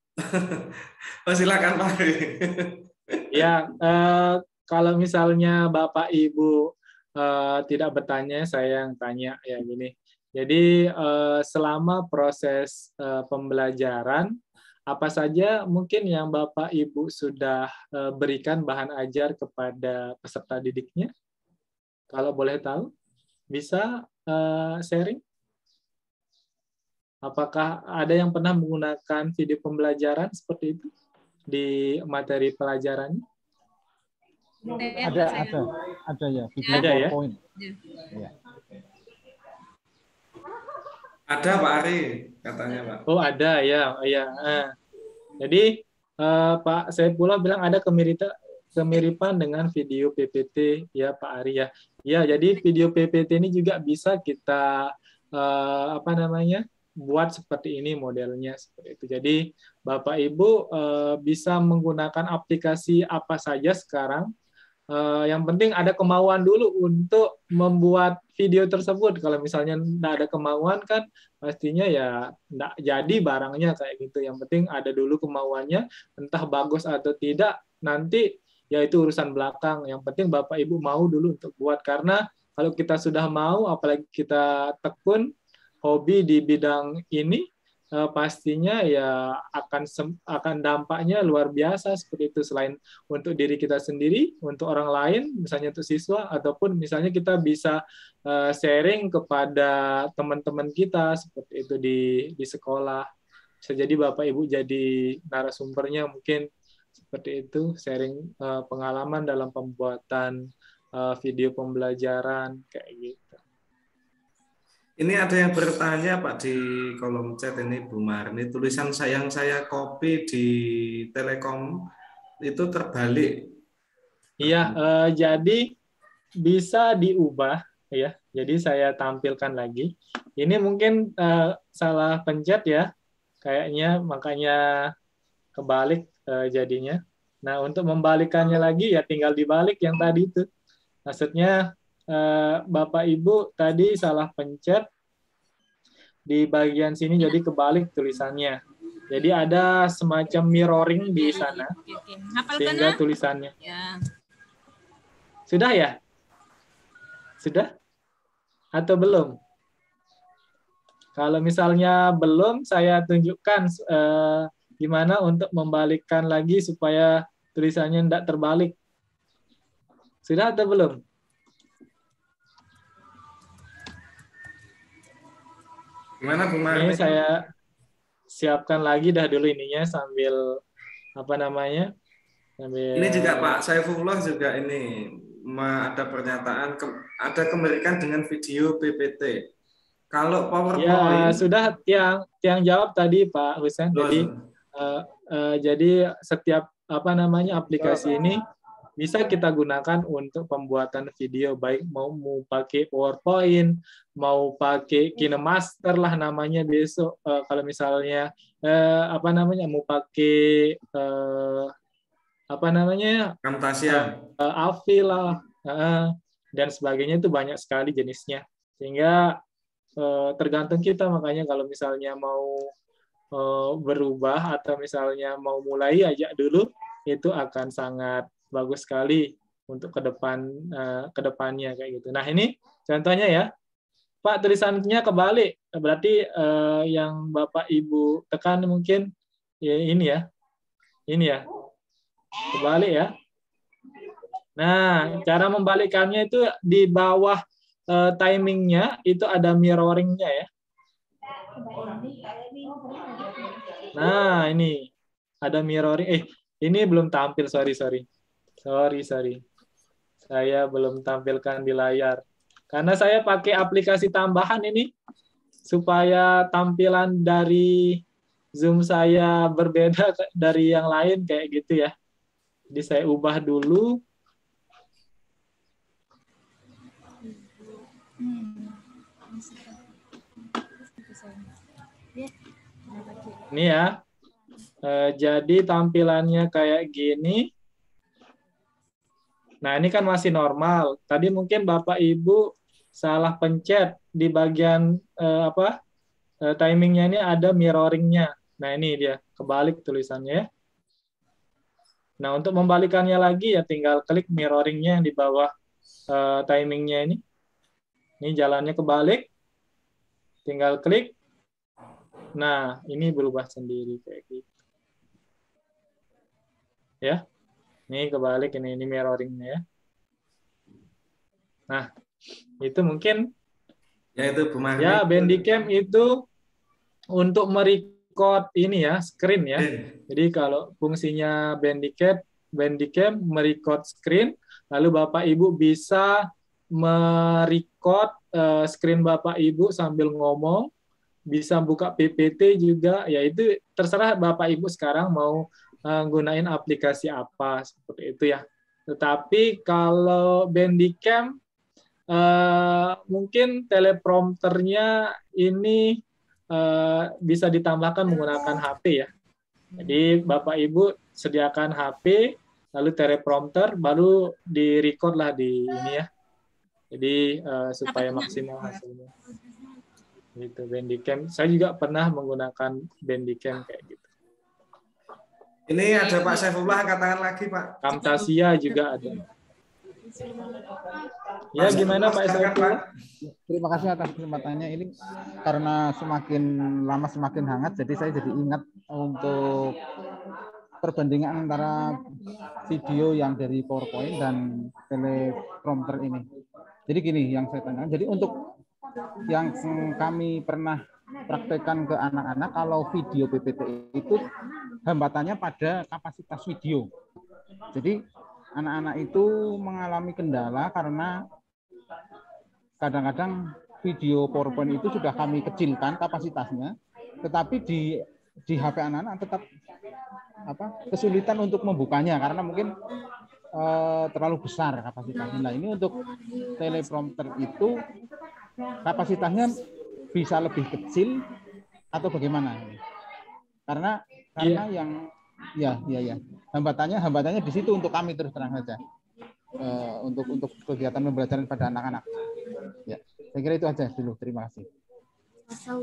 Oh, silakan Pak. Ya, kalau misalnya Bapak Ibu tidak bertanya, saya yang tanya ya gini. Jadi selama proses pembelajaran, apa saja mungkin yang Bapak Ibu sudah berikan bahan ajar kepada peserta didiknya? Kalau boleh tahu, bisa sharing? Apakah ada yang pernah menggunakan video pembelajaran seperti itu di materi pelajarannya? Ada ya, video ada PowerPoint. Ya? Ada Pak Ari, katanya Pak. Oh ada ya, ya. Jadi Pak Saifullah bilang ada kemiripan dengan video PPT ya Pak Ari ya. Ya, jadi video PPT ini juga bisa kita buat seperti ini modelnya seperti itu. Jadi Bapak Ibu bisa menggunakan aplikasi apa saja sekarang. Yang penting ada kemauan dulu untuk membuat video tersebut. Kalau misalnya tidak ada kemauan kan pastinya ya tidak jadi barangnya kayak gitu. Yang penting ada dulu kemauannya, entah bagus atau tidak nanti ya itu urusan belakang. Yang penting Bapak Ibu mau dulu untuk buat, karena kalau kita sudah mau, apalagi kita tekun hobi di bidang ini, pastinya ya akan dampaknya luar biasa seperti itu, selain untuk diri kita sendiri, untuk orang lain, misalnya untuk siswa, ataupun misalnya kita bisa sharing kepada teman-teman kita seperti itu di sekolah. Bisa jadi Bapak Ibu jadi narasumbernya mungkin seperti itu, sharing pengalaman dalam pembuatan video pembelajaran kayak gitu. Ini ada yang bertanya Pak di kolom chat ini, Bu Marni, tulisan yang saya copy di Telekom itu terbalik. Iya, jadi bisa diubah ya. Jadi saya tampilkan lagi. Ini mungkin salah pencet ya, kayaknya, makanya kebalik jadinya. Nah, untuk membalikannya lagi ya tinggal dibalik yang tadi itu. Maksudnya Bapak Ibu tadi salah pencet di bagian sini, jadi kebalik tulisannya. Jadi ada semacam mirroring di sana, sehingga tulisannya. Sudah ya? Sudah? Atau belum? Kalau misalnya belum, saya tunjukkan gimana untuk membalikkan lagi supaya tulisannya tidak terbalik. Sudah atau belum? Gimana Bu Marni? Ini saya siapkan lagi dah dulu ininya sambil Ini juga Pak Saifullah juga ini ada pernyataan ada kemirikan dengan video PPT. Kalau PowerPoint ya sudah yang jawab tadi Pak Husain. Jadi setiap aplikasi ini bisa kita gunakan untuk pembuatan video, baik mau pakai PowerPoint, mau pakai KineMaster lah namanya besok, kalau misalnya mau pakai Camtasia, Avi lah dan sebagainya, itu banyak sekali jenisnya, sehingga tergantung kita. Makanya kalau misalnya mau berubah atau misalnya mau mulai aja dulu, itu akan sangat bagus sekali untuk kedepannya kayak gitu. Nah ini contohnya ya. Pak, tulisannya kebalik. Berarti yang Bapak Ibu tekan mungkin ya ini ya. Ini ya. Kebalik ya. Nah, cara membalikannya itu di bawah timingnya itu ada mirroringnya ya. Nah, ini ada mirroring. Ini belum tampil, sorry. Saya belum tampilkan di layar. Karena saya pakai aplikasi tambahan ini supaya tampilan dari Zoom saya berbeda dari yang lain kayak gitu ya. Jadi saya ubah dulu. Ini ya. Jadi tampilannya kayak gini. Nah, ini kan masih normal. Tadi mungkin Bapak Ibu salah pencet di bagian timingnya ini ada mirroringnya. Nah, ini dia kebalik tulisannya. Nah, untuk membalikannya lagi ya tinggal klik mirroringnya yang di bawah timingnya ini. Ini jalannya kebalik. Tinggal klik. Nah, ini berubah sendiri kayak gitu. Ya. Ini kebalik, ini mirroringnya ya. Nah, itu mungkin ya itu Bu Marni. Ya, Bandicam itu untuk merecord ini ya, screen ya. Jadi kalau fungsinya Bandicam merecord screen, lalu Bapak Ibu bisa merecord screen Bapak Ibu sambil ngomong, bisa buka PPT juga, ya itu terserah Bapak Ibu sekarang mau gunain aplikasi apa seperti itu ya. Tetapi kalau Bandicam mungkin teleprompternya ini bisa ditambahkan menggunakan HP ya. Jadi Bapak Ibu sediakan HP, lalu teleprompter, baru di-record lah di ini ya. Jadi supaya maksimal hasilnya. Gitu Bandicam. Saya juga pernah menggunakan Bandicam kayak gitu. Ini ada Pak Saifullah, katakan lagi Pak. Camtasia juga ada. Ya, gimana Pak Saifullah? Terima kasih atas kesempatannya. Ini karena semakin lama semakin hangat, jadi saya jadi ingat untuk perbandingan antara video yang dari PowerPoint dan teleprompter ini. Jadi gini yang saya tanyakan. Jadi untuk yang kami pernah praktekkan ke anak-anak, kalau video PPT itu hambatannya pada kapasitas video. Jadi anak-anak itu mengalami kendala karena kadang-kadang video PowerPoint itu sudah kami kecilkan kapasitasnya, tetapi di HP anak-anak tetap kesulitan untuk membukanya karena mungkin terlalu besar kapasitasnya. Nah, ini untuk teleprompter itu kapasitasnya bisa lebih kecil atau bagaimana? Karena yang hambatannya di situ untuk kami terus terang saja untuk kegiatan pembelajaran pada anak-anak. Ya, saya kira itu aja dulu. Terima kasih.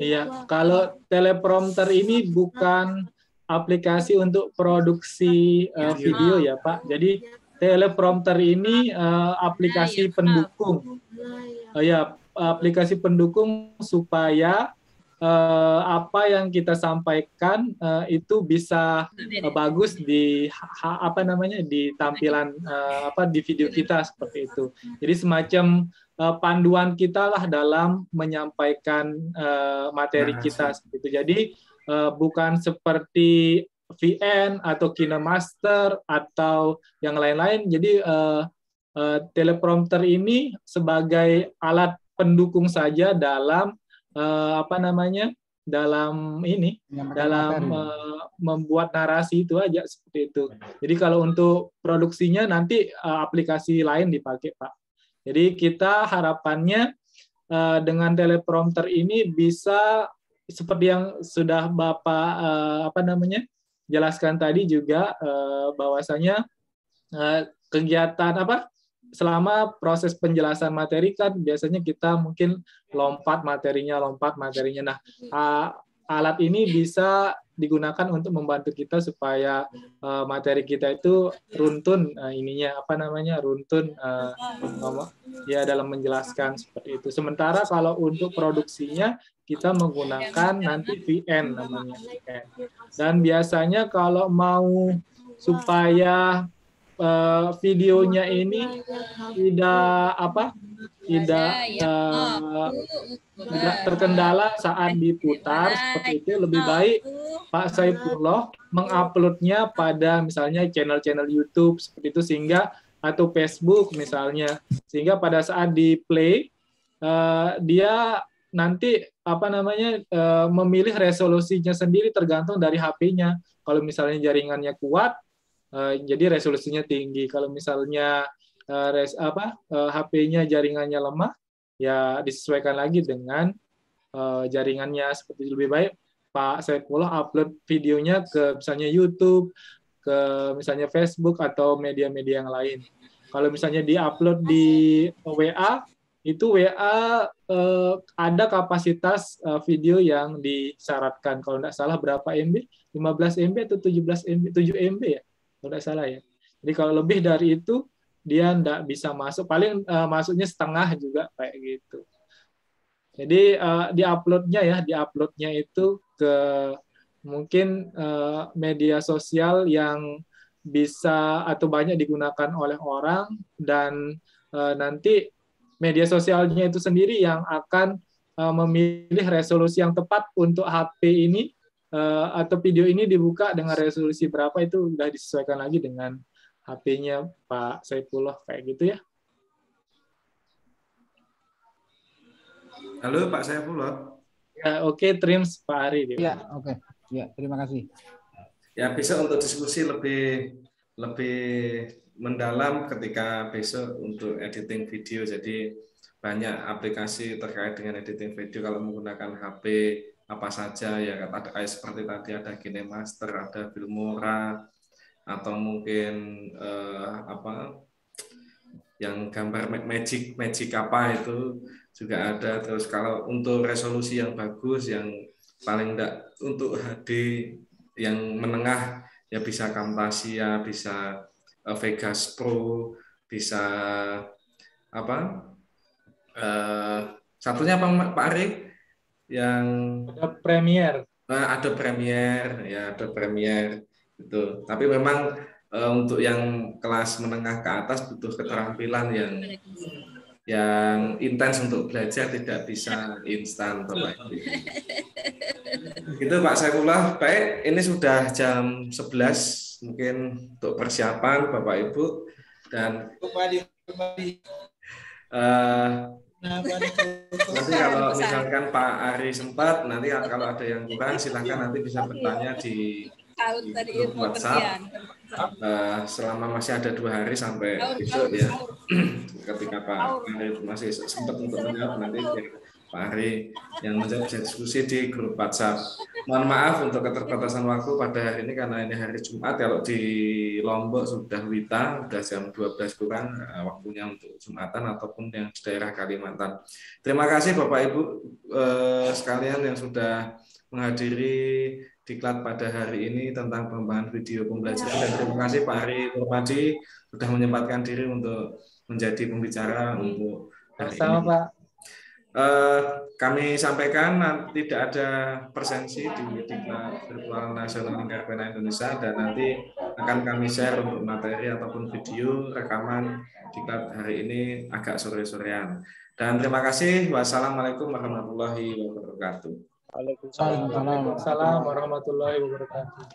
Iya, kalau teleprompter ini bukan aplikasi untuk produksi video ya Pak. Jadi teleprompter ini aplikasi pendukung. Aplikasi pendukung supaya apa yang kita sampaikan itu bisa bagus di di tampilan di video kita seperti itu. Jadi semacam panduan kita lah dalam menyampaikan materi kita seperti itu. Jadi bukan seperti VN atau KineMaster atau yang lain-lain. Jadi teleprompter ini sebagai alat pendukung saja dalam membuat narasi itu aja seperti itu. Jadi kalau untuk produksinya nanti aplikasi lain dipakai Pak. Jadi kita harapannya dengan teleprompter ini bisa seperti yang sudah Bapak jelaskan tadi juga bahwasanya kegiatan selama proses penjelasan materi kan biasanya kita mungkin lompat materinya. Nah, alat ini bisa digunakan untuk membantu kita supaya materi kita itu runtun runtun dalam menjelaskan seperti seperti itu. Sementara kalau untuk produksinya kita menggunakan nanti VN namanya VN. Dan biasanya kalau mau supaya videonya ini tidak terkendala saat diputar seperti itu, lebih baik Pak Saifullah menguploadnya pada misalnya channel-channel YouTube seperti itu, sehingga atau Facebook misalnya, sehingga pada saat di play dia nanti memilih resolusinya sendiri tergantung dari HP-nya. Kalau misalnya jaringannya kuat, jadi resolusinya tinggi. Kalau misalnya HP-nya jaringannya lemah, ya disesuaikan lagi dengan jaringannya. Seperti lebih baik Pak Saifullah upload videonya ke misalnya YouTube, ke misalnya Facebook atau media-media yang lain. Kalau misalnya diupload di WA, itu WA ada kapasitas video yang disyaratkan. Kalau tidak salah berapa MB? 15 MB atau 17 MB? 7 MB ya? Kalau tidak salah ya. Jadi kalau lebih dari itu, dia tidak bisa masuk. Paling masuknya setengah juga kayak gitu. Jadi diuploadnya itu ke mungkin media sosial yang bisa atau banyak digunakan oleh orang, dan nanti media sosialnya itu sendiri yang akan memilih resolusi yang tepat untuk HP ini atau video ini dibuka dengan resolusi berapa, itu sudah disesuaikan lagi dengan HP-nya Pak Saifullah kayak gitu ya. Halo Pak Saifullah. Ya, oke, Trims Pak Ari. Ya, oke. Ya, terima kasih. Ya, besok untuk diskusi lebih mendalam ketika besok untuk editing video. Jadi banyak aplikasi terkait dengan editing video kalau menggunakan HP apa saja ya, ada seperti tadi ada KineMaster, ada Filmora, atau mungkin yang gambar magic apa itu juga ada. Terus kalau untuk resolusi yang bagus, yang paling enggak untuk HD yang menengah ya bisa Camtasia, bisa Vegas Pro, bisa satunya apa Pak Ari? Yang ada Premiere. Ada Premiere, ya ada Premiere itu. Tapi memang untuk yang kelas menengah ke atas butuh keterampilan yang intens untuk belajar, tidak bisa instan Bapak Ibu. Gitu Pak Saifullah. Baik, ini sudah jam 11, mungkin untuk persiapan Bapak Ibu, dan nanti kalau misalkan Pak Ari sempat, nanti kalau ada yang kurang silahkan nanti bisa bertanya di grup WhatsApp. Selama masih ada 2 hari sampai besok ya, ketika Pak Ari masih sempat untuk menjawab, nanti Pak Ari yang menjawab bisa diskusi di grup WhatsApp. Mohon maaf untuk keterbatasan waktu pada hari ini karena ini hari Jumat. Kalau di Lombok sudah wita, sudah jam 12 kurang waktunya untuk Jumatan ataupun yang di daerah Kalimantan. Terima kasih Bapak Ibu sekalian yang sudah menghadiri diklat pada hari ini tentang pengembangan video pembelajaran, dan terima kasih Pak Ari Nurmadi sudah menyempatkan diri untuk menjadi pembicara untuk hari ini. Pak. Kami sampaikan tidak ada presensi di Diklat Virtual Nasional Garpena Indonesia, dan nanti akan kami share untuk materi ataupun video rekaman diklat hari ini agak sore-sorean. Dan terima kasih. Wassalamualaikum warahmatullahi wabarakatuh. Waalaikumsalam warahmatullahi wabarakatuh.